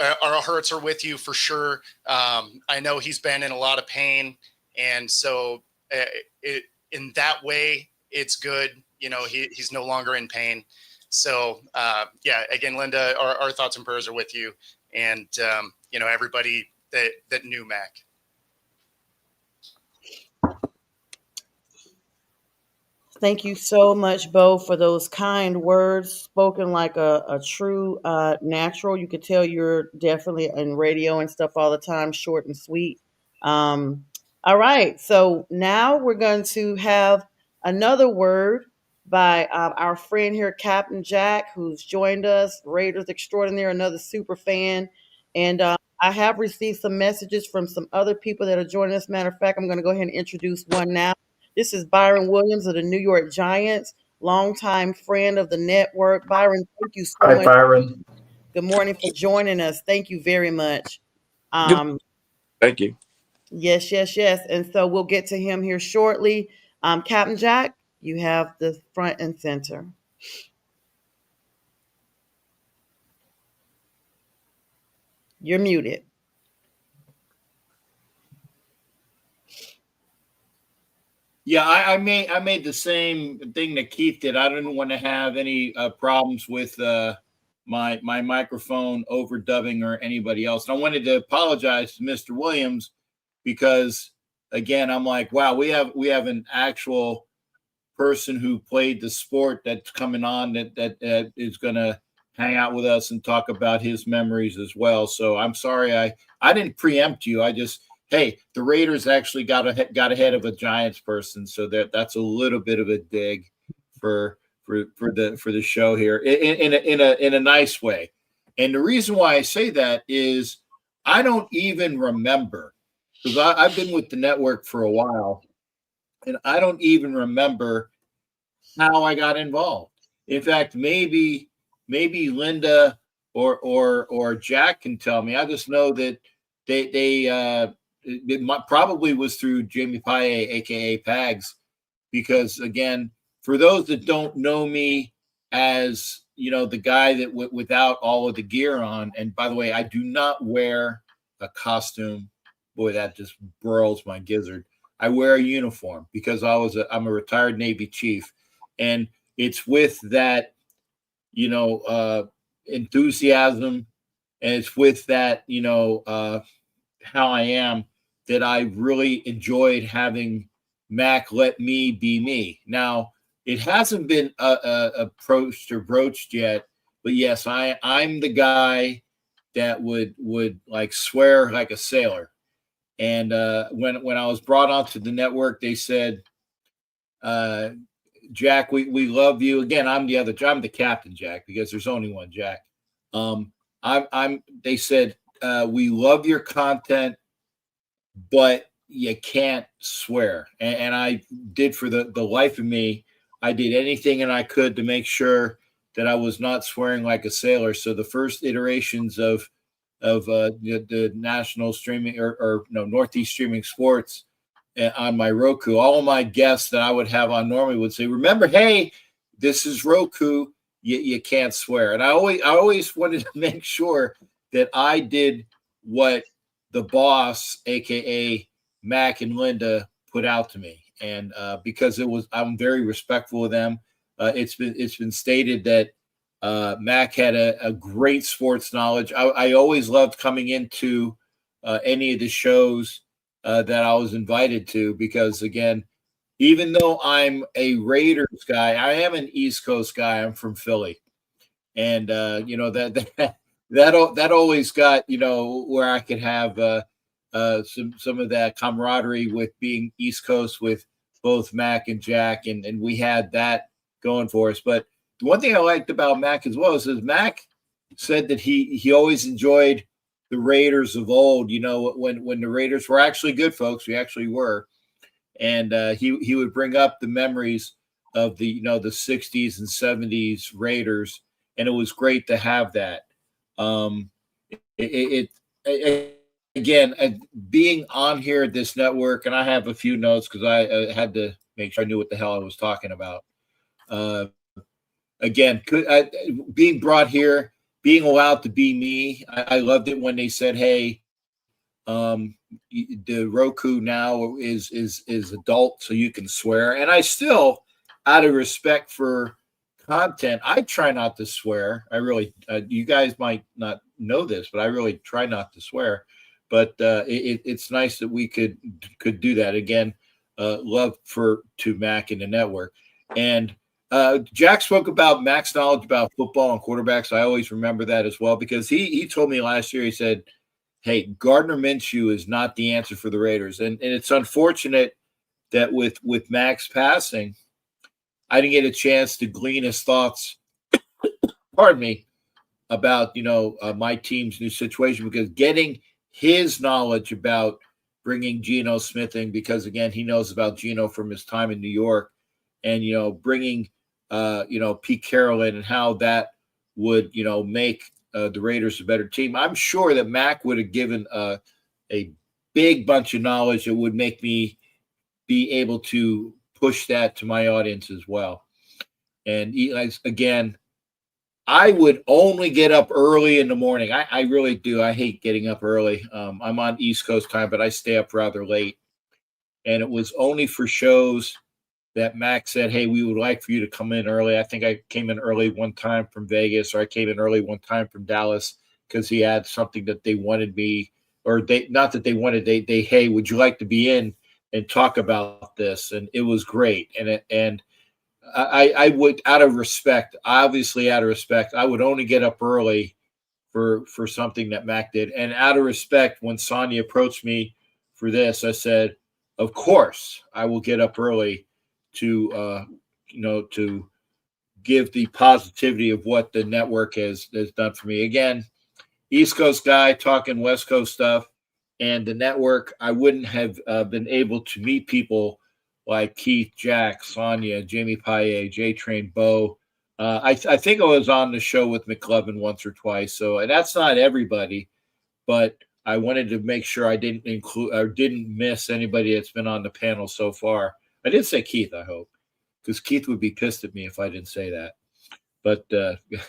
our hearts are with you for sure. I know he's been in a lot of pain. And so in that way, it's good. He's no longer in pain. So, again, Linda, our thoughts and prayers are with you and, everybody that knew Mac. Thank you so much, Bo, for those kind words spoken like a true natural. You could tell you're definitely in radio and stuff all the time, short and sweet. All right. So now we're going to have another word by our friend here, Captain Jack, who's joined us, Raiders extraordinaire, another super fan. And I have received some messages from some other people that are joining us. Matter of fact, I'm going to go ahead and introduce one now. This is Byron Williams of the New York Giants, longtime friend of the network. Byron, thank you so much. Hi, Byron. Good morning for joining us. Thank you very much. Thank you. Yes. And so we'll get to him here shortly. Captain Jack, you have the front and center. You're muted. Yeah, I made the same thing that Keith did. I didn't want to have any problems with my microphone overdubbing or anybody else. And I wanted to apologize to Mr. Williams because again, I'm like, wow, we have an actual person who played the sport that's coming on that is going to hang out with us and talk about his memories as well. So I'm sorry I didn't preempt you. I just, hey, the Raiders actually got ahead of a Giants person, so that's a little bit of a dig for the show here in a nice way. And the reason why I say that is I don't even remember, because I've been with the network for a while, and I don't even remember how I got involved. In fact, maybe Linda or Jack can tell me. I just know that it probably was through Jamie Paye, aka Pags, because again, for those that don't know me as the guy that without all of the gear on, and by the way, I do not wear a costume. Boy, that just burls my gizzard. I wear a uniform because I'm a retired Navy chief, and it's with that enthusiasm, and it's with that how I am, that I really enjoyed having Mac let me be me. Now, it hasn't been approached or broached yet, but yes, I'm the guy that would like swear like a sailor. And when I was brought onto the network, they said, Jack, we love you. Again, I'm the captain, Jack, because there's only one Jack. They said, we love your content, but you can't swear. And I did, for the life of me, I did anything and I could to make sure that I was not swearing like a sailor. So the first iterations of the national streaming or Northeast Streaming Sports on my Roku, all of my guests that I would have on normally would say, remember, hey, this is Roku. You can't swear. And I always wanted to make sure that I did what the boss, aka Mac and Linda, put out to me. And because I'm very respectful of them. It's been stated that Mac had a great sports knowledge. I always loved coming into any of the shows that I was invited to, because again, even though I'm a Raiders guy, I am an East Coast guy. I'm from Philly, and that always got where I could have some of that camaraderie with being East Coast with both Mac and Jack, and we had that going for us. But the one thing I liked about Mac as well is Mac said that he always enjoyed the Raiders of old. When the Raiders were actually good, folks, we actually were. And he would bring up the memories of the 60s and 70s Raiders, and it was great to have that. Again, being on here at this network, and I have a few notes because I had to make sure I knew what the hell I was talking about. Again, being brought here, being allowed to be me, I loved it when they said, hey, the Roku now is adult, so you can swear. And I still, out of respect for content, I try not to swear. I really, you guys might not know this, but I really try not to swear. But it's nice that we could do that again. Love to Mac and the network. And Jack spoke about Mac's knowledge about football and quarterbacks. I always remember that as well, because he told me last year, he said, hey, Gardner Minshew is not the answer for the Raiders. And it's unfortunate that with Mac's passing, I didn't get a chance to glean his thoughts, pardon me, about, my team's new situation, because getting his knowledge about bringing Geno Smith in, because again, he knows about Geno from his time in New York, and, bringing, Pete Carroll in and how that would, make the Raiders a better team. I'm sure that Mac would have given a big bunch of knowledge that would make me be able to push that to my audience as well. And again, I would only get up early in the morning. I really do. I hate getting up early. I'm on East Coast time, but I stay up rather late. And it was only for shows that Mac said, hey, we would like for you to come in early. I think I came in early one time from Vegas, or I came in early one time from Dallas, because he had something that they wanted me, or they, not that they wanted, they, hey, would you like to be in and talk about this? And it was great. And I would, out of respect, obviously out of respect, I would only get up early for something that Mac did. And out of respect, when Sonia approached me for this, I said, of course, I will get up early to, to give the positivity of what the network has done for me. Again, East Coast guy talking West Coast stuff, and the network, I wouldn't have been able to meet people like Keith, Jack, Sonia, Jamie Paye, J Train, Bo. I think I was on the show with McLovin once or twice. So, and that's not everybody, but I wanted to make sure I didn't include or didn't miss anybody that's been on the panel so far. I did say Keith, I hope, because Keith would be pissed at me if I didn't say that. But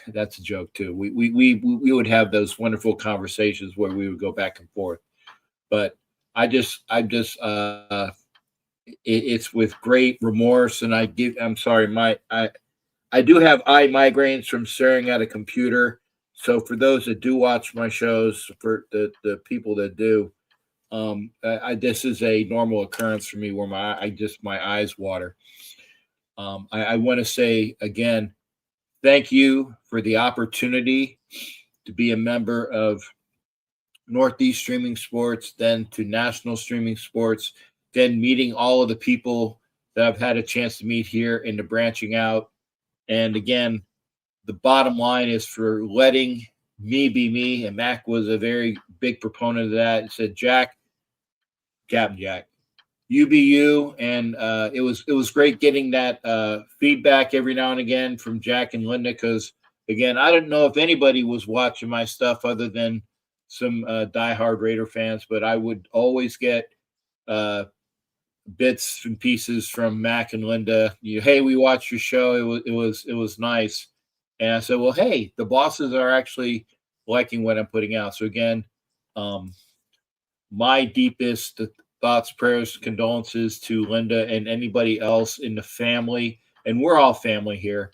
that's a joke too. We would have those wonderful conversations where we would go back and forth. But it's with great remorse, and I'm sorry, I do have eye migraines from staring at a computer. So for those that do watch my shows, for the people that do, this is a normal occurrence for me where my eyes water. I want to say again, thank you for the opportunity to be a member of Northeast Streaming Sports, then to National Streaming Sports, then meeting all of the people that I've had a chance to meet here and the branching out. And again, the bottom line is for letting me be me. And Mac was a very big proponent of that. He said, Captain Jack, you be you. And it was great getting that feedback every now and again from Jack and Linda, because again, I don't know if anybody was watching my stuff other than some diehard Raider fans, but I would always get bits and pieces from Mac and Linda. Hey, we watched your show. It was nice. And I said, well, hey, the bosses are actually liking what I'm putting out. So again, my deepest thoughts, prayers, condolences to Linda and anybody else in the family. And we're all family here.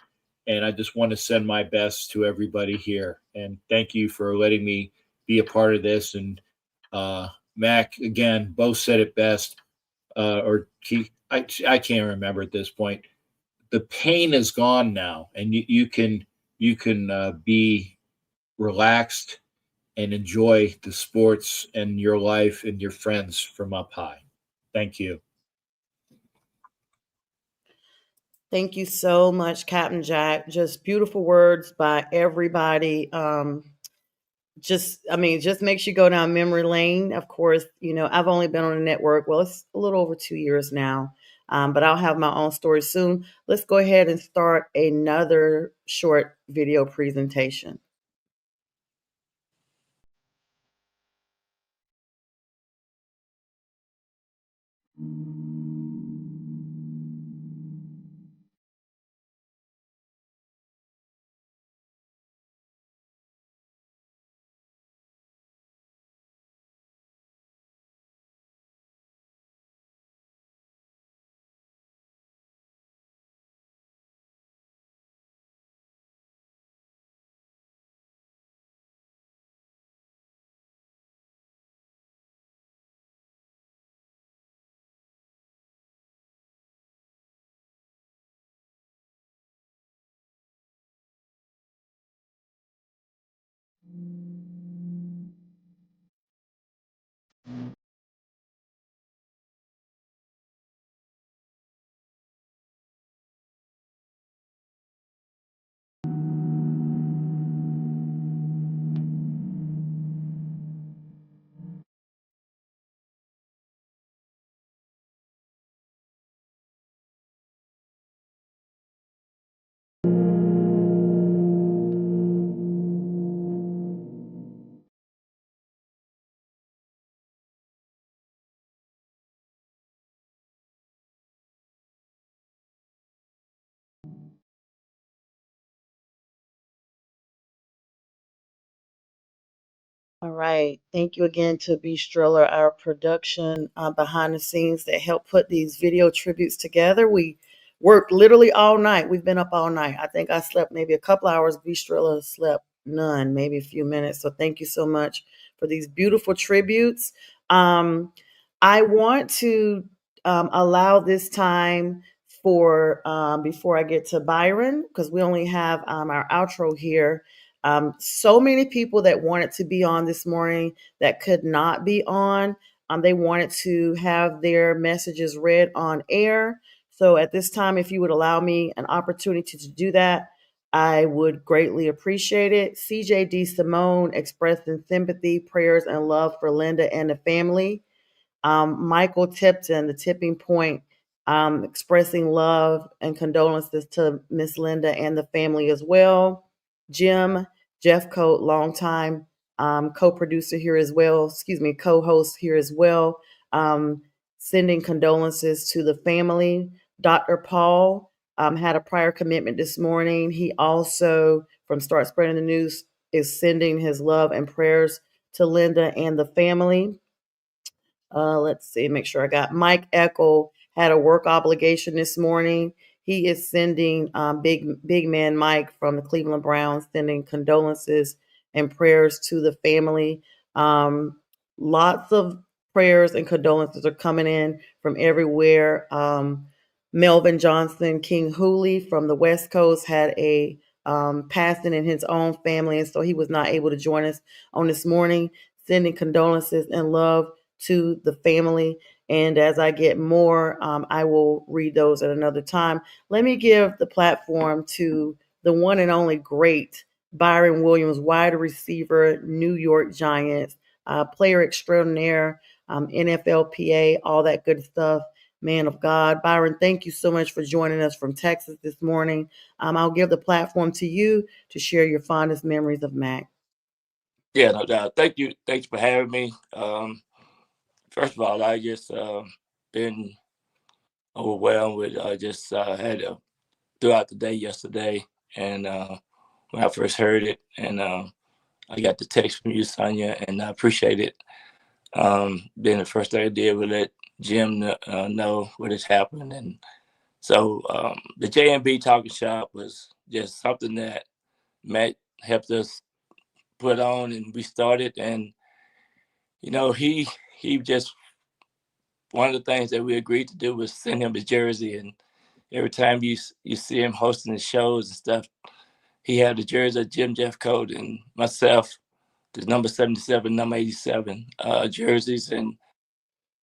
And I just want to send my best to everybody here. And thank you for letting me be a part of this. And Mac, again, both said it best. Or Keith, I can't remember at this point. The pain is gone now, and you can be relaxed and enjoy the sports and your life and your friends from up high. Thank you. Thank you so much, Captain Jack. Just beautiful words by everybody. Just makes you go down memory lane. Of course, I've only been on the network. Well, it's a little over 2 years now, but I'll have my own story soon. Let's go ahead and start another short video presentation. All right. Thank you again to B. Striller, our production behind the scenes that helped put these video tributes together. We worked literally all night. We've been up all night. I think I slept maybe a couple hours. B. Striller slept none, maybe a few minutes. So thank you so much for these beautiful tributes. I want to allow this time for before I get to Byron, because we only have our outro here. So many people that wanted to be on this morning that could not be on. They wanted to have their messages read on air. So at this time, if you would allow me an opportunity to do that, I would greatly appreciate it. CJD Simone expressing sympathy, prayers, and love for Linda and the family. Michael Tipton, the Tipping Point, expressing love and condolences to Miss Linda and the family as well. Jim Jeffcoat, longtime co-producer here as well, co-host here as well, sending condolences to the family. Dr. Paul had a prior commitment this morning. He also, from Start Spreading the News, is sending his love and prayers to Linda and the family. Let's see, make sure I got Mike Eckel had a work obligation this morning. He is sending big man Mike from the Cleveland Browns, sending condolences and prayers to the family. Lots of prayers and condolences are coming in from everywhere. Melvin Johnson, King Hooley from the West Coast had a passing in his own family, and so he was not able to join us on this morning, sending condolences and love to the family. And as I get more, I will read those at another time. Let me give the platform to the one and only great Byron Williams, wide receiver, New York Giants, player extraordinaire, NFLPA, all that good stuff. Man of God. Byron, thank you so much for joining us from Texas this morning. I'll give the platform to you to share your fondest memories of Mac. Yeah, no doubt. Thank you. Thanks for having me. First of all, I just been overwhelmed with just had throughout the day yesterday, and when I first heard it, and I got the text from you, Sonia, and I appreciate it. Then the first thing I did was let Jim know what has happened, and so the JMB Talking Shop was just something that Matt helped us put on, and we started, and you know he just one of the things that we agreed to do was send him his jersey, and every time you see him hosting the shows and stuff, he had the jersey of Jim Jeffcoat and myself, the number 77, number 87 jerseys, and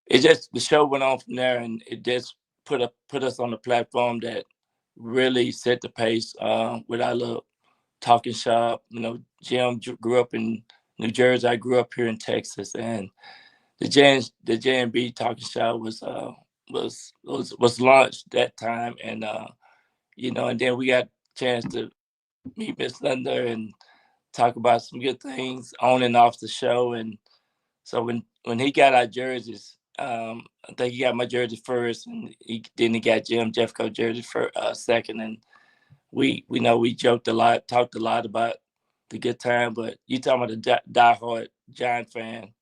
it just the show went on from there, and it just put us on the platform that really set the pace with our little talking shop. You know, Jim grew up in New Jersey. I grew up here in Texas, and the JNB Talking Shop was launched that time, and you know, and then we got a chance to meet Miss Linda and talk about some good things on and off the show. And so when he got our jerseys, I think he got my jersey first, and then he got Jim Jeffcoat jersey for second. And we know we joked a lot, talked a lot about the good time. But you talking about a diehard Giant fan,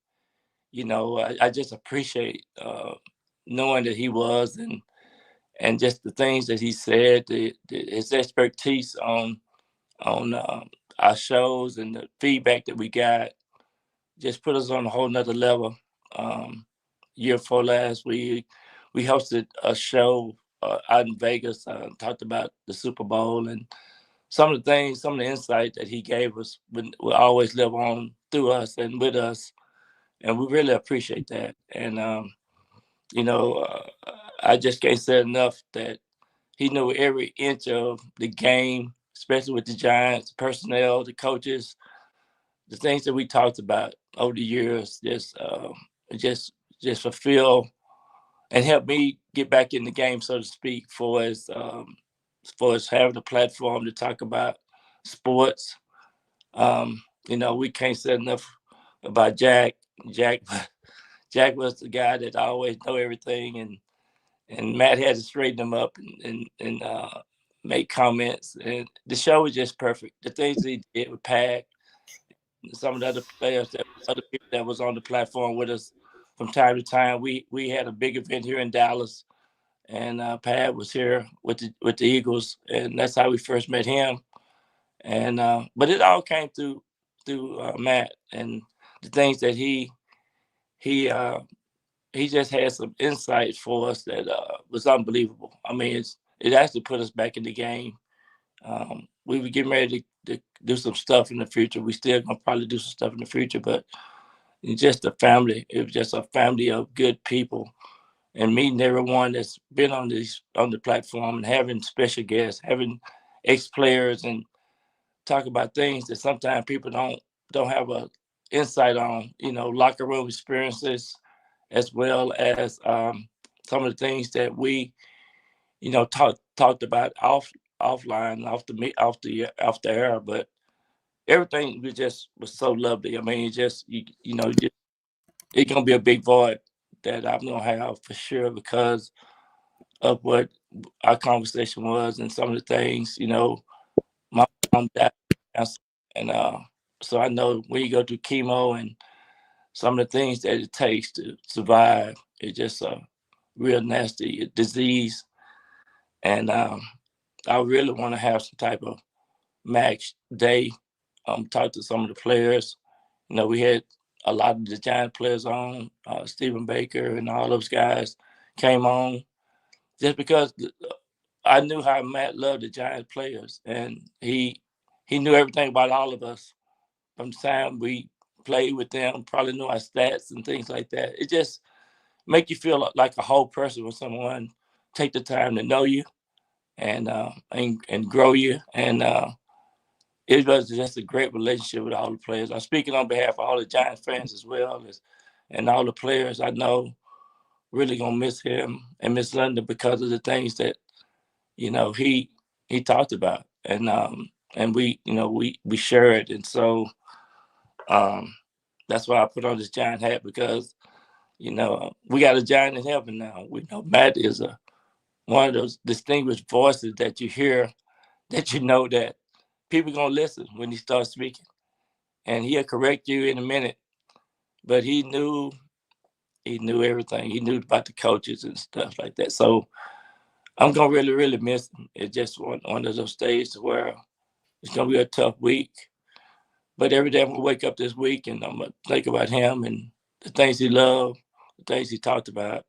you know, I just appreciate knowing that he was, and just the things that he said, his expertise on our shows and the feedback that we got just put us on a whole nother level. Year before last, we hosted a show out in Vegas, talked about the Super Bowl, and some of the things, some of the insight that he gave us will always live on through us and with us, and we really appreciate that. And you know, I just can't say enough that he knew every inch of the game, especially with the Giants, personnel, the coaches, the things that we talked about over the years. Just fulfill and help me get back in the game, so to speak, for as having a platform to talk about sports. You know, we can't say enough about Jack. Jack, Jack was the guy that always know everything, and Matt had to straighten him up and make comments. And the show was just perfect. The things he did with Pat, some of the other players, other people that was on the platform with us from time to time. We had a big event here in Dallas, and Pat was here with the Eagles, and that's how we first met him. And but it all came through Matt, and the things that he just had some insights for us that was unbelievable. I mean, it actually put us back in the game. We were getting ready to do some stuff in the future. We still gonna probably do some stuff in the future, but it's just a family. It was just a family of good people, and meeting everyone that's been on the platform and having special guests, having ex players, and talk about things that sometimes people don't have a insight on. Locker room experiences, as well as some of the things that we talked about offline, off the air, but everything was so lovely. I mean, it's gonna be a big void that I'm gonna have for sure because of what our conversation was and some of the things. My mom died of cancer, and so I know when you go through chemo and some of the things that it takes to survive, it's just a real nasty disease, and I really want to have some type of match day. Talk to some of the players. We had a lot of the Giant players on. Stephen Baker and all those guys came on just because I knew how Matt loved the Giant players, and he knew everything about all of us from the time we played with them. Probably knew our stats and things like that. It just make you feel like a whole person when someone take the time to know you and grow you, and it was just a great relationship with all the players. I'm speaking on behalf of all the Giants fans as well and all the players. I know really gonna miss him and miss London because of the things that he talked about, and we shared, and so that's why I put on this Giant hat because we got a Giant in heaven now. We know Matt is one of those distinguished voices that you hear that that people gonna listen when he starts speaking, and he'll correct you in a minute. But he knew everything. He knew about the coaches and stuff like that. So I'm gonna really, really miss him. It's just one of those days where it's gonna be a tough week. But every day I'm gonna wake up this week and I'm gonna think about him and the things he loved, the things he talked about.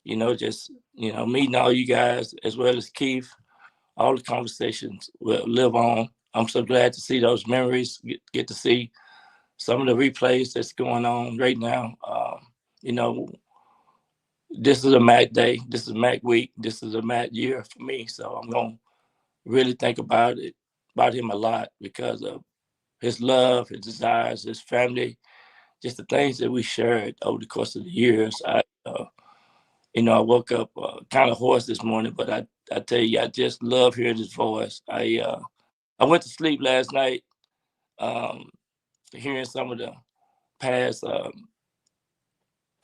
Meeting all you guys as well as Keith. All the conversations will live on. I'm so glad to see those memories. Get to see some of the replays that's going on right now. This is a Mac day. This is Mac week. This is a Mac year for me. So I'm gonna really think about him a lot because of his love, his desires, his family, just the things that we shared over the course of the years. I woke up kind of hoarse this morning, but I tell you, I just love hearing his voice. I went to sleep last night, um, hearing some of the past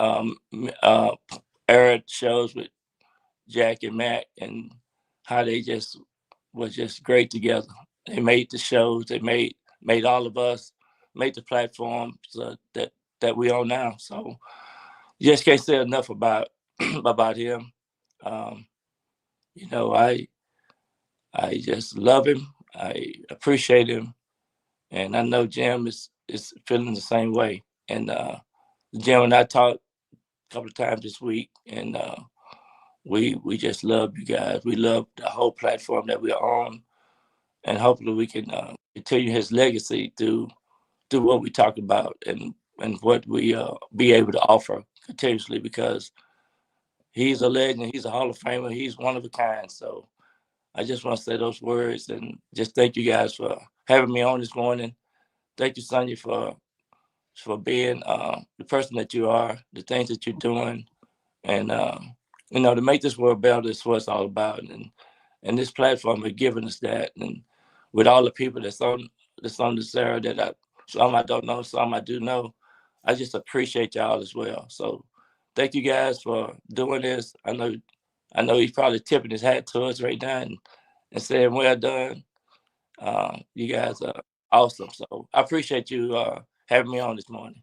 um, uh, aired shows with Jack and Mac and how they just was just great together. They made the shows. They made all of us made the platforms that we on now. So you just can't say enough about about him. Um, I just love him. I appreciate him, and I know Jim is feeling the same way. And Jim and I talked a couple of times this week, and we just love you guys. We love the whole platform that we're on, and hopefully we can continue his legacy through what we talk about and what we be able to offer continuously because he's a legend. He's a Hall of Famer. He's one of a kind. So I just want to say those words and just thank you guys for having me on this morning. Thank you, Sonia, for being the person that you are, the things that you're doing, and to make this world better is what it's all about. And this platform has given us that. And with all the people that's on this era that some I don't know, some I do know, I just appreciate y'all as well. So thank you guys for doing this. I know he's probably tipping his hat to us right now and saying, well done. You guys are awesome. So I appreciate you having me on this morning.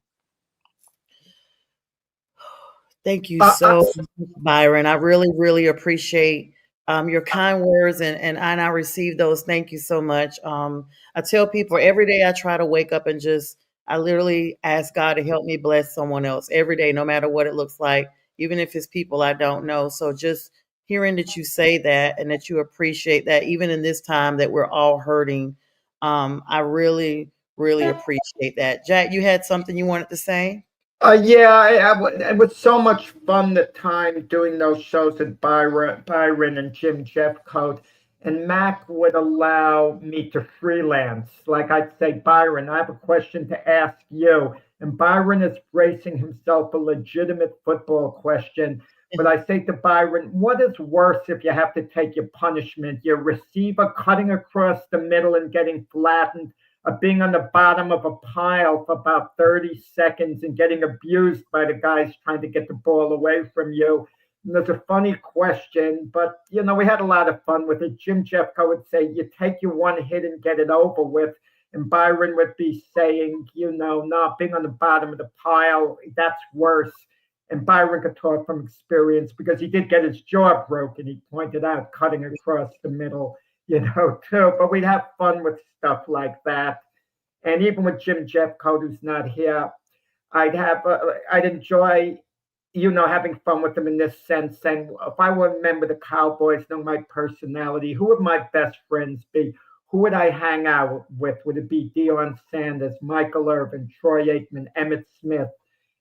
Thank you so much, Byron. I really, really appreciate your kind words and I receive those. Thank you so much. I tell people every day I try to wake up and just I literally ask God to help me bless someone else every day, no matter what it looks like, even if it's people I don't know. So just hearing that you say that and that you appreciate that, even in this time that we're all hurting, I really, really appreciate that. Jack, you had something you wanted to say? Yeah, it was so much fun the time doing those shows with Byron and Jim Jeffcoat. And Mac would allow me to freelance. Like I'd say, Byron, I have a question to ask you. And Byron is bracing himself a legitimate football question. But I say to Byron, what is worse if you have to take your punishment? Your receiver cutting across the middle and getting flattened, being on the bottom of a pile for about 30 seconds and getting abused by the guys trying to get the ball away from you. And there's a funny question, but we had a lot of fun with it. Jim Jeffco would say, you take your one hit and get it over with. And Byron would be saying, not being on the bottom of the pile, that's worse. And Byron could talk from experience because he did get his jaw broken. He pointed out cutting across the middle, too. But we'd have fun with stuff like that. And even with Jim Jeffcoat, who's not here, I'd enjoy, having fun with him in this sense. And if I were a member of the Cowboys, know my personality, who would my best friends be? Who would I hang out with? Would it be Deion Sanders, Michael Irvin, Troy Aikman, Emmett Smith?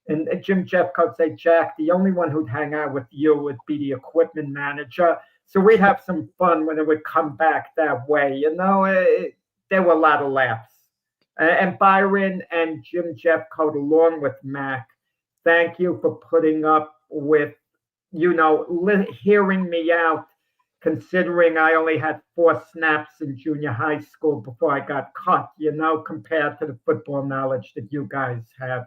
And Jim Jeffcoat would say, Jack, the only one who'd hang out with you would be the equipment manager. So we'd have some fun when it would come back that way. There were a lot of laughs. And Byron and Jim Jeffcoat, along with Mac, thank you for putting up with, hearing me out, considering I only had 4 snaps in junior high school before I got cut, compared to the football knowledge that you guys have.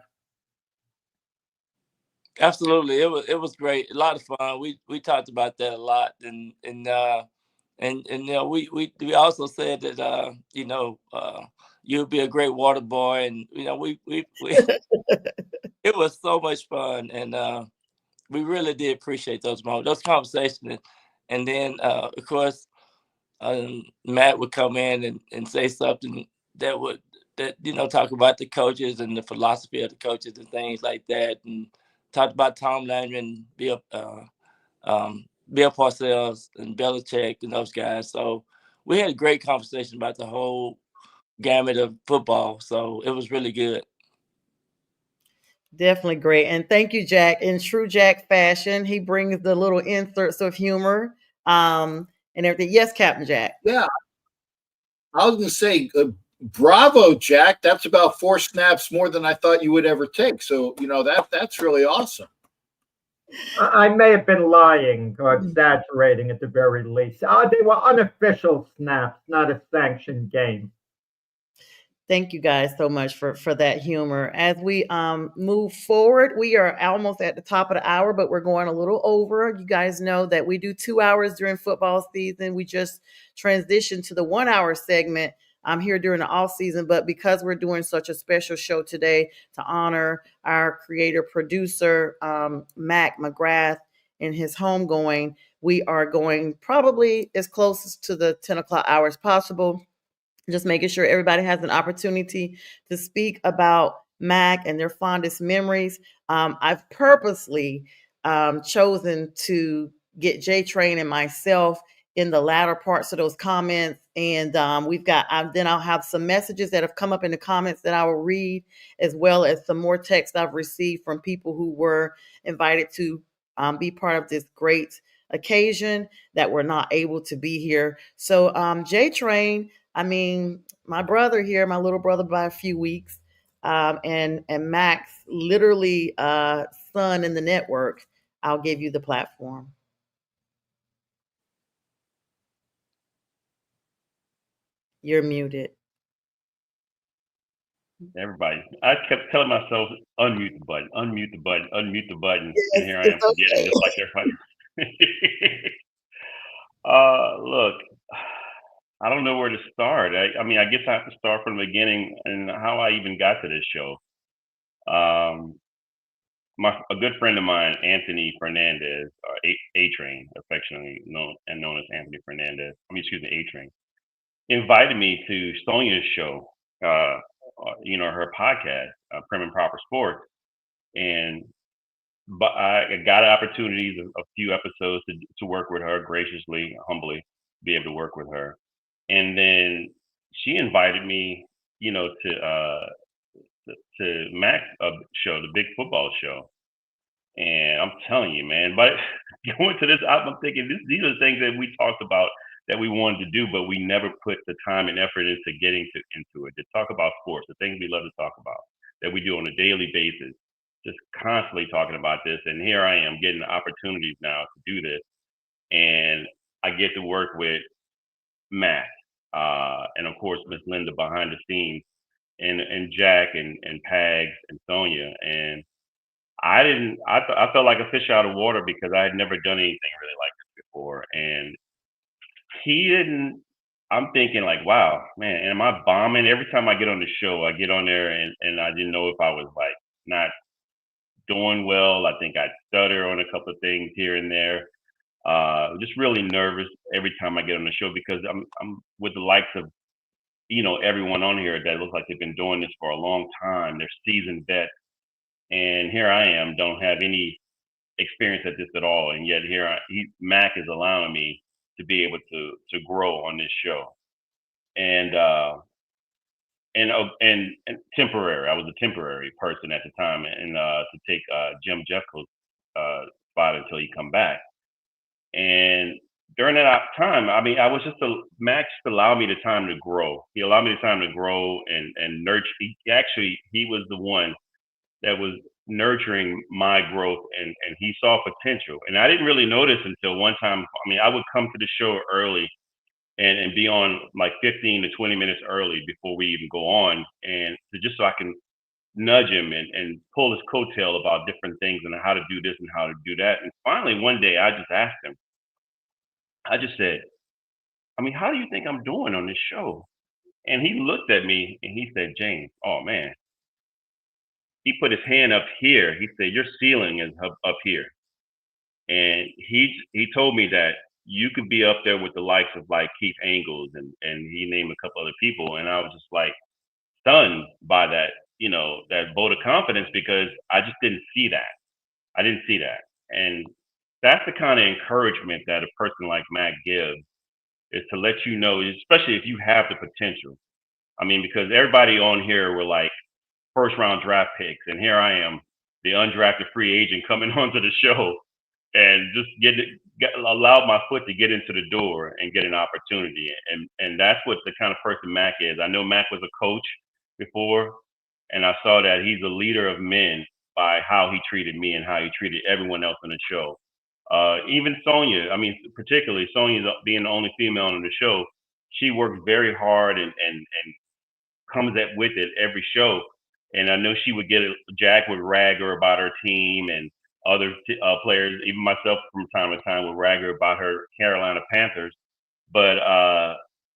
Absolutely, it was great, a lot of fun. We talked about that a lot, and we also said that you'll be a great water boy, and we it was so much fun, and we really did appreciate those moments, those conversations, and then of course Matt would come in and say something that talk about the coaches and the philosophy of the coaches and things like that, and talked about Tom Landry and Bill Parcells and Belichick and those guys. So we had a great conversation about the whole gamut of football. So it was really good. Definitely great. And thank you, Jack. In true Jack fashion, he brings the little inserts of humor and everything. Yes, Captain Jack. Yeah, I was going to say, bravo, Jack. That's about 4 snaps more than I thought you would ever take. So, that's really awesome. I may have been lying or exaggerating at the very least. They were unofficial snaps, not a sanctioned game. Thank you guys so much for that humor. As we move forward, we are almost at the top of the hour, but we're going a little over. You guys know that we do 2 hours during football season. We just transitioned to the 1 hour segment. I'm here during the off season, but because we're doing such a special show today to honor our creator producer, Mac McGrath, in his homegoing, we are going probably as close to the 10 o'clock hour as possible, just making sure everybody has an opportunity to speak about Mac and their fondest memories. I've purposely chosen to get J Train and myself in the latter parts of those comments. And then I'll have some messages that have come up in the comments that I will read, as well as some more texts I've received from people who were invited to be part of this great occasion that were not able to be here. So J Train, I mean, my brother here, my little brother by a few weeks, and Max, literally son in the network. I'll give you the platform. You're muted. Everybody, I kept telling myself, unmute the button, unmute the button, unmute the button, Yes, and here I am forgetting, just like everybody. Look, I don't know where to start. I mean, I guess I have to start from the beginning and how I even got to this show. A good friend of mine, Anthony Fernandez, A-Train, affectionately known as Anthony Fernandez. I mean, excuse me, A-Train, invited me to Sonia's show her podcast, Prim and Proper Sports, and but I got opportunities, a few episodes to work with her graciously, humbly, be able to work with her, and then she invited me, to Mac's show, the big football show. And I'm telling you, man, but going to this, I'm thinking these are the things that we talked about that we wanted to do, but we never put the time and effort into into it. To talk about sports, the things we love to talk about that we do on a daily basis, just constantly talking about this. And here I am getting opportunities now to do this, and I get to work with Matt, and of course Miss Linda behind the scenes, and Jack and Pags and Sonia. And I felt like a fish out of water because I had never done anything really like this before. And he didn't, I'm thinking like, wow, man, am I bombing? Every time I get on the show, I get on there and I didn't know if I was like not doing well. I think I stutter on a couple of things here and there. Just really nervous every time I get on the show because I'm with the likes of, everyone on here that looks like they've been doing this for a long time. They're seasoned vets. And here I am, don't have any experience at this at all, and yet Mac is allowing me to be able to grow on this show, and and temporary. I was a temporary person at the time, and to take Jim Jeffco's spot until he come back. And during that time, I mean, I was Mac just allowed me the time to grow. He allowed me the time to grow and nurture. He was the one that was nurturing my growth, and he saw potential. And I didn't really notice until one time. I mean, I would come to the show early and be on like 15 to 20 minutes early before we even go on, and just so I can nudge him and pull his coattail about different things and how to do this and how to do that. And finally one day I just asked him, I just said, I mean, how do you think I'm doing on this show? And he looked at me and he said, James, oh man, he put his hand up here. He said, your ceiling is up here. And he told me that you could be up there with the likes of like Keith Angles, and he named a couple other people. And I was just like stunned by that, that vote of confidence, because I just didn't see that. I didn't see that. And that's the kind of encouragement that a person like Matt gives, is to let you know, especially if you have the potential. I mean, because everybody on here were like first round draft picks, and here I am, the undrafted free agent coming onto the show, and just allowed my foot to get into the door and get an opportunity. And that's what the kind of person Mac is. I know Mac was a coach before, and I saw that he's a leader of men by how he treated me and how he treated everyone else on the show. Even Sonia, I mean, particularly Sonia being the only female on the show, she works very hard and comes at with it every show. And I know she would Jack would rag her about her team, and other players, even myself from time to time, would rag her about her Carolina Panthers. But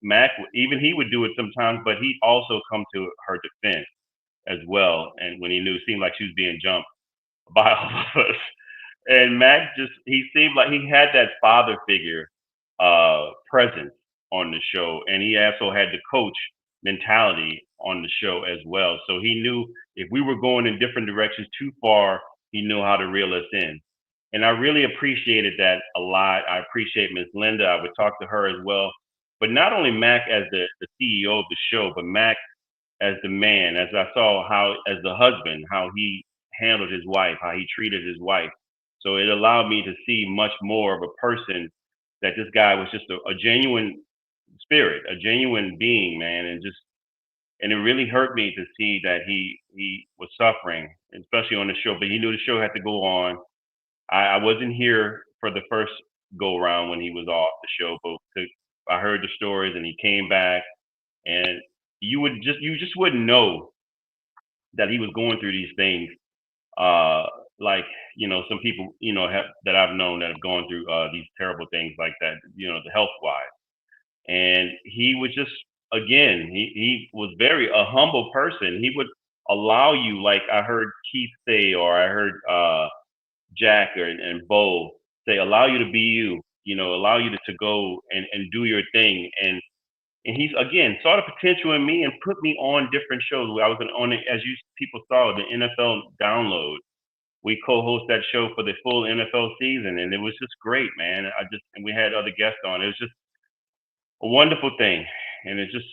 Mac, even he would do it sometimes, but he also come to her defense as well. And when he knew, it seemed like she was being jumped by all of us. And Mac he seemed like he had that father figure presence on the show. And he also had the coach mentality on the show as well. So he knew if we were going in different directions too far, he knew how to reel us in. And I really appreciated that a lot. I appreciate Miss Linda. I would talk to her as well. But not only Mac as the CEO of the show, but Mac as the man, as I saw how, as the husband, how he handled his wife, how he treated his wife. So it allowed me to see much more of a person, that this guy was just a genuine spirit, a genuine being, man. And it really hurt me to see that he was suffering, especially on the show, but he knew the show had to go on. I wasn't here for the first go around when he was off the show, but I heard the stories and he came back, and you just wouldn't know that he was going through these things. Like, some people, that I've known that have gone through these terrible things like that, the health wise. And he was just, again, he was very a humble person. He would allow you, like I heard Keith say, or I heard Jack and Bo say, allow you to be you, allow you to go and do your thing. And And he's again saw the potential in me and put me on different shows. I was on it, as you people saw, the NFL Download. We co-host that show for the full NFL season, and it was just great, man. And we had other guests on. It was just a wonderful thing, and it's just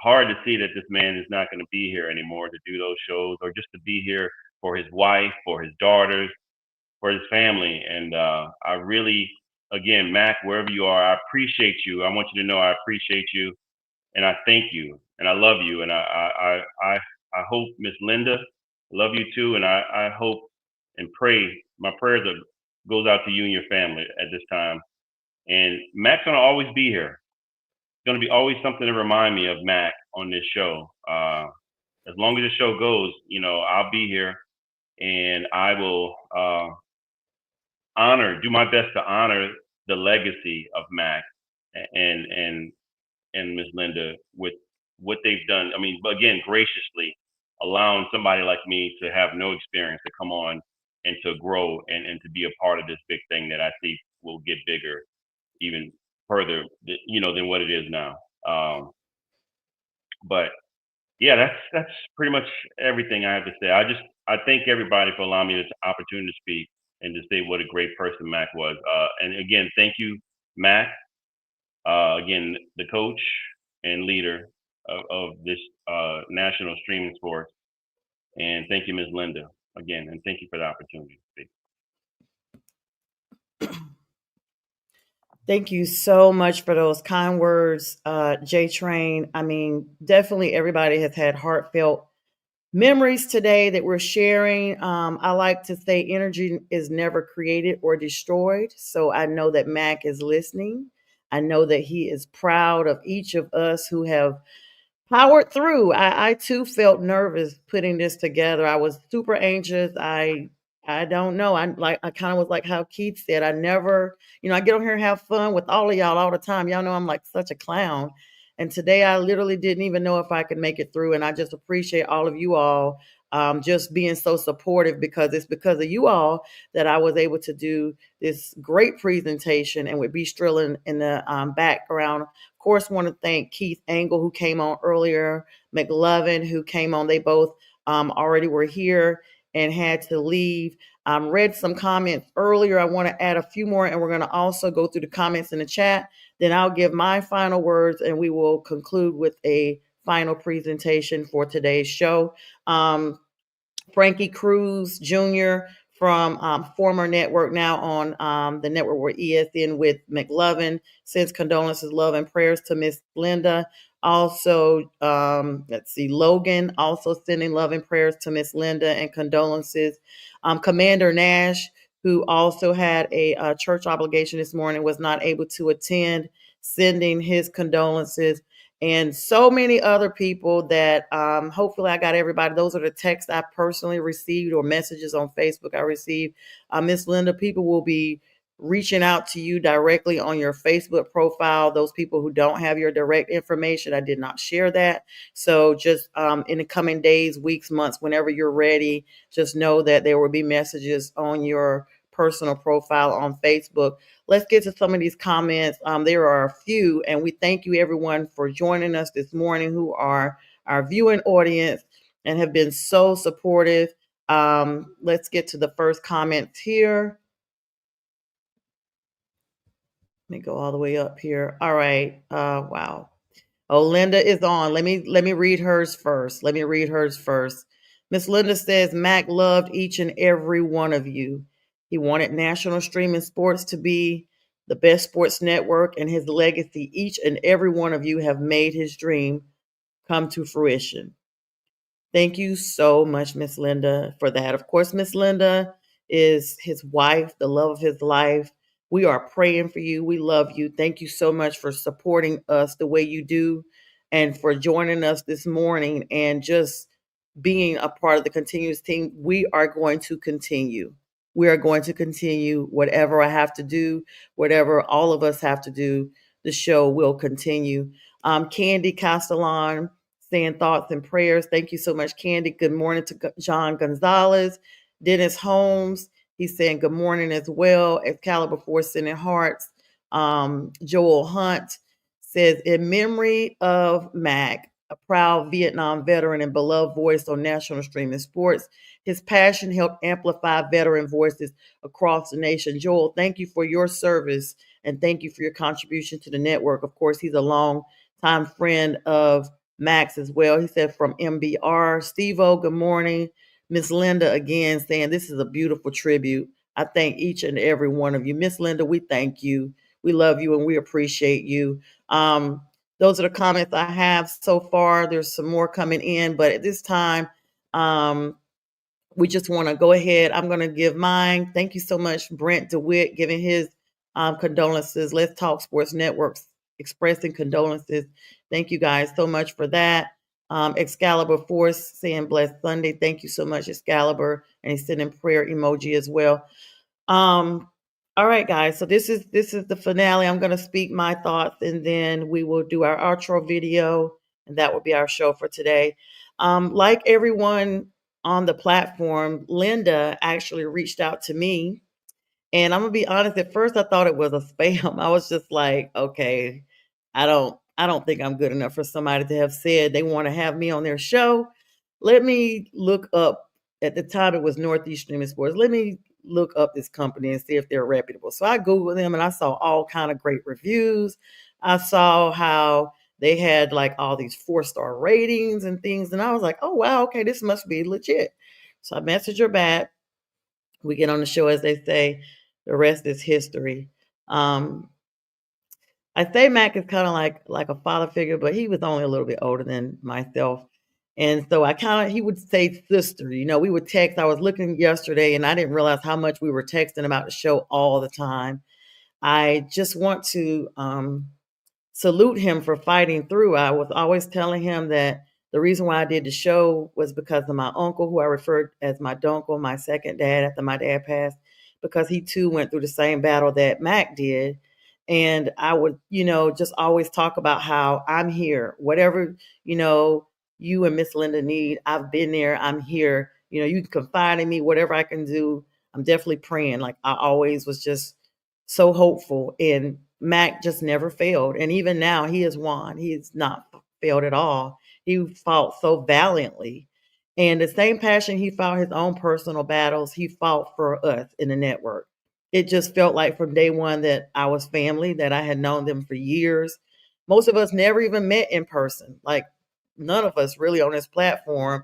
hard to see that this man is not going to be here anymore to do those shows, or just to be here for his wife, for his daughters, for his family. And I really, again, Mac, wherever you are, I appreciate you. I want you to know I appreciate you, and I thank you, and I love you, and I hope Miss Linda, love you too, and I hope and pray. My prayers goes out to you and your family at this time. And Mac's gonna always be here. It's gonna be always something to remind me of Mac on this show. As long as the show goes, I'll be here, and I will do my best to honor the legacy of Mac and Miss Linda with what they've done. I mean, again, graciously allowing somebody like me to have no experience to come on and to grow and to be a part of this big thing that I think will get bigger even further, than what it is now. But yeah, that's pretty much everything I have to say. I thank everybody for allowing me this opportunity to speak and to say what a great person Mac was. And again, thank you, Mac. Again, the coach and leader of this national streaming sports. And thank you, Ms. Linda, again, and thank you for the opportunity to speak. Thank you so much for those kind words, J Train. I mean, definitely everybody has had heartfelt memories today that we're sharing. I like to say energy is never created or destroyed. So I know that Mac is listening. I know that he is proud of each of us who have powered through. I too felt nervous putting this together. I was super anxious. I don't know. I kind of was like how Keith said. I never, I get on here and have fun with all of y'all all the time. Y'all know I'm like such a clown. And today I literally didn't even know if I could make it through. And I just appreciate all of you all just being so supportive, because it's because of you all that I was able to do this great presentation. And with B Strillin in the background, of course, want to thank Keith Angle, who came on earlier, McLovin, who came on. They both already were here and had to leave. Read some comments earlier. I want to add a few more, and we're going to also go through the comments in the chat. Then I'll give my final words, and we will conclude with a final presentation for today's show. Frankie Cruz Jr. from former network, now on the network where ESN with McLovin, sends condolences, love, and prayers to Miss Linda. Also, let's see, Logan also sending love and prayers to Miss Linda and condolences. Commander Nash, who also had a church obligation this morning, was not able to attend, sending his condolences. And so many other people that hopefully I got everybody. Those are the texts I personally received or messages on Facebook I received. Miss Linda, people will be reaching out to you directly on your Facebook profile. Those people who don't have your direct information, I did not share that. So just in the coming days, weeks, months, whenever you're ready, just know that there will be messages on your personal profile on Facebook. Let's get to some of these comments. There are a few, and we thank you everyone for joining us this morning, who are our viewing audience and have been so supportive. Let's get to the first comments here. Let me go all the way up here. All right. Wow. Oh, Linda is on. Let me read hers first. Miss Linda says, Mac loved each and every one of you. He wanted national streaming sports to be the best sports network, and his legacy, each and every one of you have made his dream come to fruition. Thank you so much, Miss Linda, for that. Of course, Miss Linda is his wife, the love of his life. We are praying for you. We love you. Thank you so much for supporting us the way you do, and for joining us this morning and just being a part of the continuous team. We are going to continue. We are going to continue whatever I have to do, whatever all of us have to do. The show will continue. Candy Castellan saying thoughts and prayers. Thank you so much, Candy. Good morning to John Gonzalez. Dennis Holmes, he's saying good morning as well. Excalibur 4 sending hearts. Joel Hunt says, in memory of Mac, a proud Vietnam veteran and beloved voice on national streaming sports, his passion helped amplify veteran voices across the nation. Joel, thank you for your service and thank you for your contribution to the network. Of course, he's a long time friend of Max as well. He said from MBR. Steve-O, good morning. Miss Linda again saying this is a beautiful tribute. I thank each and every one of you. Miss Linda, we thank you. We love you and we appreciate you. Those are the comments I have so far. There's some more coming in, but at this time, we just want to go ahead. I'm going to give mine. Thank you so much, Brent DeWitt, giving his condolences. Let's Talk Sports Networks expressing condolences. Thank you guys so much for that. Excalibur Force saying blessed Sunday. Thank you so much, Excalibur. And he's sending prayer emoji as well. All right, guys. So this is the finale. I'm going to speak my thoughts, and then we will do our outro video, and that will be our show for today. Like everyone on the platform, Linda actually reached out to me, and I'm gonna be honest. At first, I thought it was a spam. I was just like, okay, I don't think I'm good enough for somebody to have said they want to have me on their show. Let me look up. At the time, it was Northeast Streaming Sports. Let me look up this company and see if they're reputable. So I Googled them and I saw all kind of great reviews. I saw how they had like all these 4-star ratings and things. And I was like, oh, wow, okay, this must be legit. So I messaged her back. We get on the show, as they say, the rest is history. I say Mac is kind of like a father figure, but he was only a little bit older than myself. And so he would say sister, we would text. I was looking yesterday and I didn't realize how much we were texting about the show all the time. I just want to salute him for fighting through. I was always telling him that the reason why I did the show was because of my uncle, who I referred as my dunkle, my second dad after my dad passed, because he too went through the same battle that Mac did. And I would, just always talk about how I'm here. Whatever, you and Miss Linda need, I've been there. I'm here. You can confide in me, whatever I can do. I'm definitely praying. Like I always was just so hopeful. And Mac just never failed. And even now he has won. He has not failed at all. He fought so valiantly. And the same passion he fought his own personal battles, he fought for us in the network. It just felt like from day one that I was family, that I had known them for years. Most of us never even met in person. Like none of us really on this platform,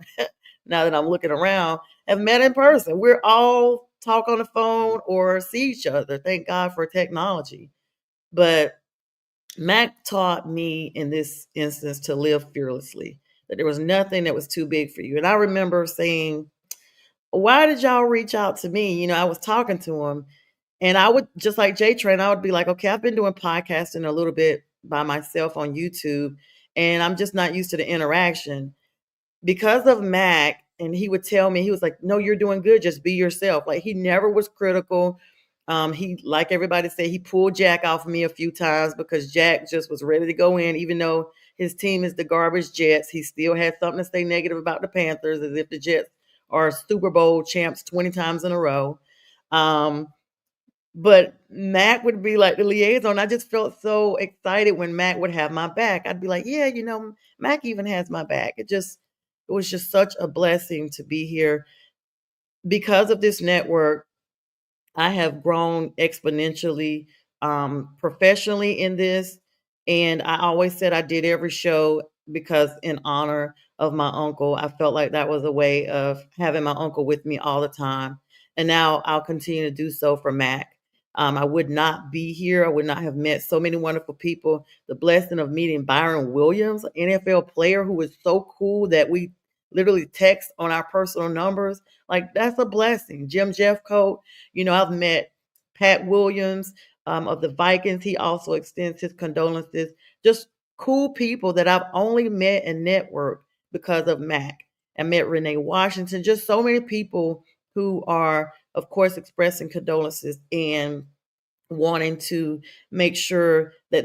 now that I'm looking around, have met in person. We're all talk on the phone or see each other. Thank God for technology. But Mac taught me in this instance to live fearlessly, that there was nothing that was too big for you. And I remember saying, why did y'all reach out to me? I was talking to him and I would, just like J Train, I would be like, okay, I've been doing podcasting a little bit by myself on YouTube and I'm just not used to the interaction because of Mac. And he would tell me, he was like, no, you're doing good. Just be yourself. Like he never was critical. He, like everybody said, he pulled Jack off of me a few times because Jack just was ready to go in, even though his team is the garbage Jets. He still had something to say negative about the Panthers, as if the Jets are Super Bowl champs 20 times in a row. But Mac would be like the liaison. I just felt so excited when Mac would have my back. I'd be like, yeah, Mac even has my back. It was just such a blessing to be here. Because of this network, I have grown exponentially professionally in this. And I always said I did every show because in honor of my uncle, I felt like that was a way of having my uncle with me all the time. And now I'll continue to do so for Mac. I would not be here. I would not have met so many wonderful people. The blessing of meeting Byron Williams, an NFL player who was so cool that we literally text on our personal numbers. Like that's a blessing. Jim Jeffcoat, I've met Pat Williams of the Vikings. He also extends his condolences. Just cool people that I've only met and networked because of Mac. I met Renee Washington. Just so many people who are, of course, expressing condolences and wanting to make sure that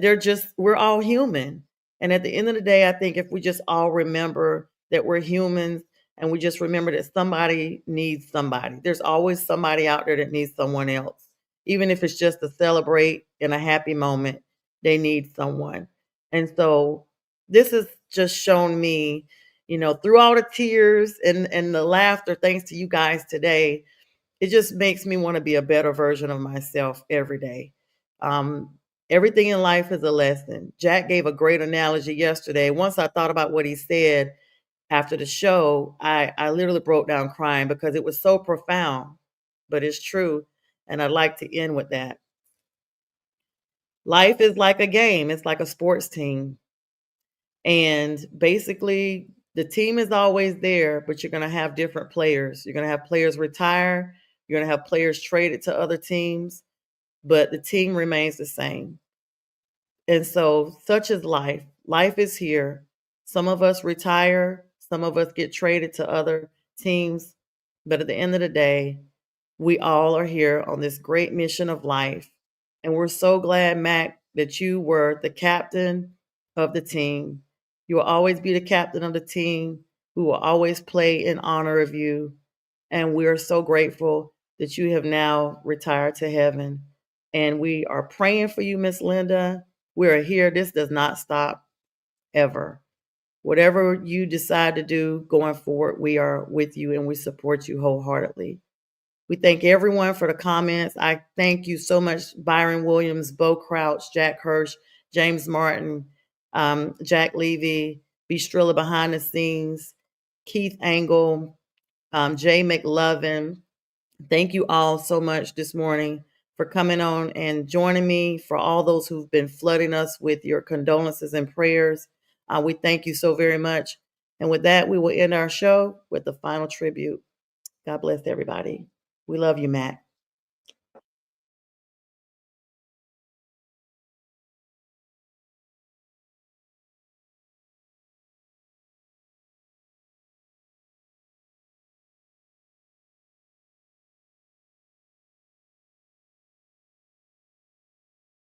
we're all human. And at the end of the day, I think if we just all remember that we're humans and we just remember that somebody needs somebody, there's always somebody out there that needs someone else. Even if it's just to celebrate in a happy moment, they need someone. And so this has just shown me, through all the tears and the laughter, thanks to you guys today, it just makes me want to be a better version of myself every day. Um, Everything in life is a lesson. Jack gave a great analogy yesterday. Once I thought about what he said after the show, I literally broke down crying because it was so profound, but it's true. And I'd like to end with that. Life is like a game, it's like a sports team. And basically, the team is always there, but you're going to have different players. You're going to have players retire, you're going to have players traded to other teams, but the team remains the same. And so, such is life. Life is here. Some of us retire, some of us get traded to other teams, but at the end of the day, we all are here on this great mission of life. And we're so glad, Mac, that you were the captain of the team. You will always be the captain of the team. We will always play in honor of you. And we are so grateful that you have now retired to heaven. And we are praying for you, Miss Linda. We are here. This does not stop ever. Whatever you decide to do going forward, we are with you and we support you wholeheartedly. We thank everyone for the comments. I thank you so much, Byron Williams, Bo Crouch, Jack Hirsch, James Martin, Jack Levy, B. Strilla behind the scenes, Keith Angle, Jay McLovin. Thank you all so much this morning for coming on and joining me, for all those who've been flooding us with your condolences and prayers. We thank you so very much. And with that, we will end our show with the final tribute. God bless everybody. We love you, Matt.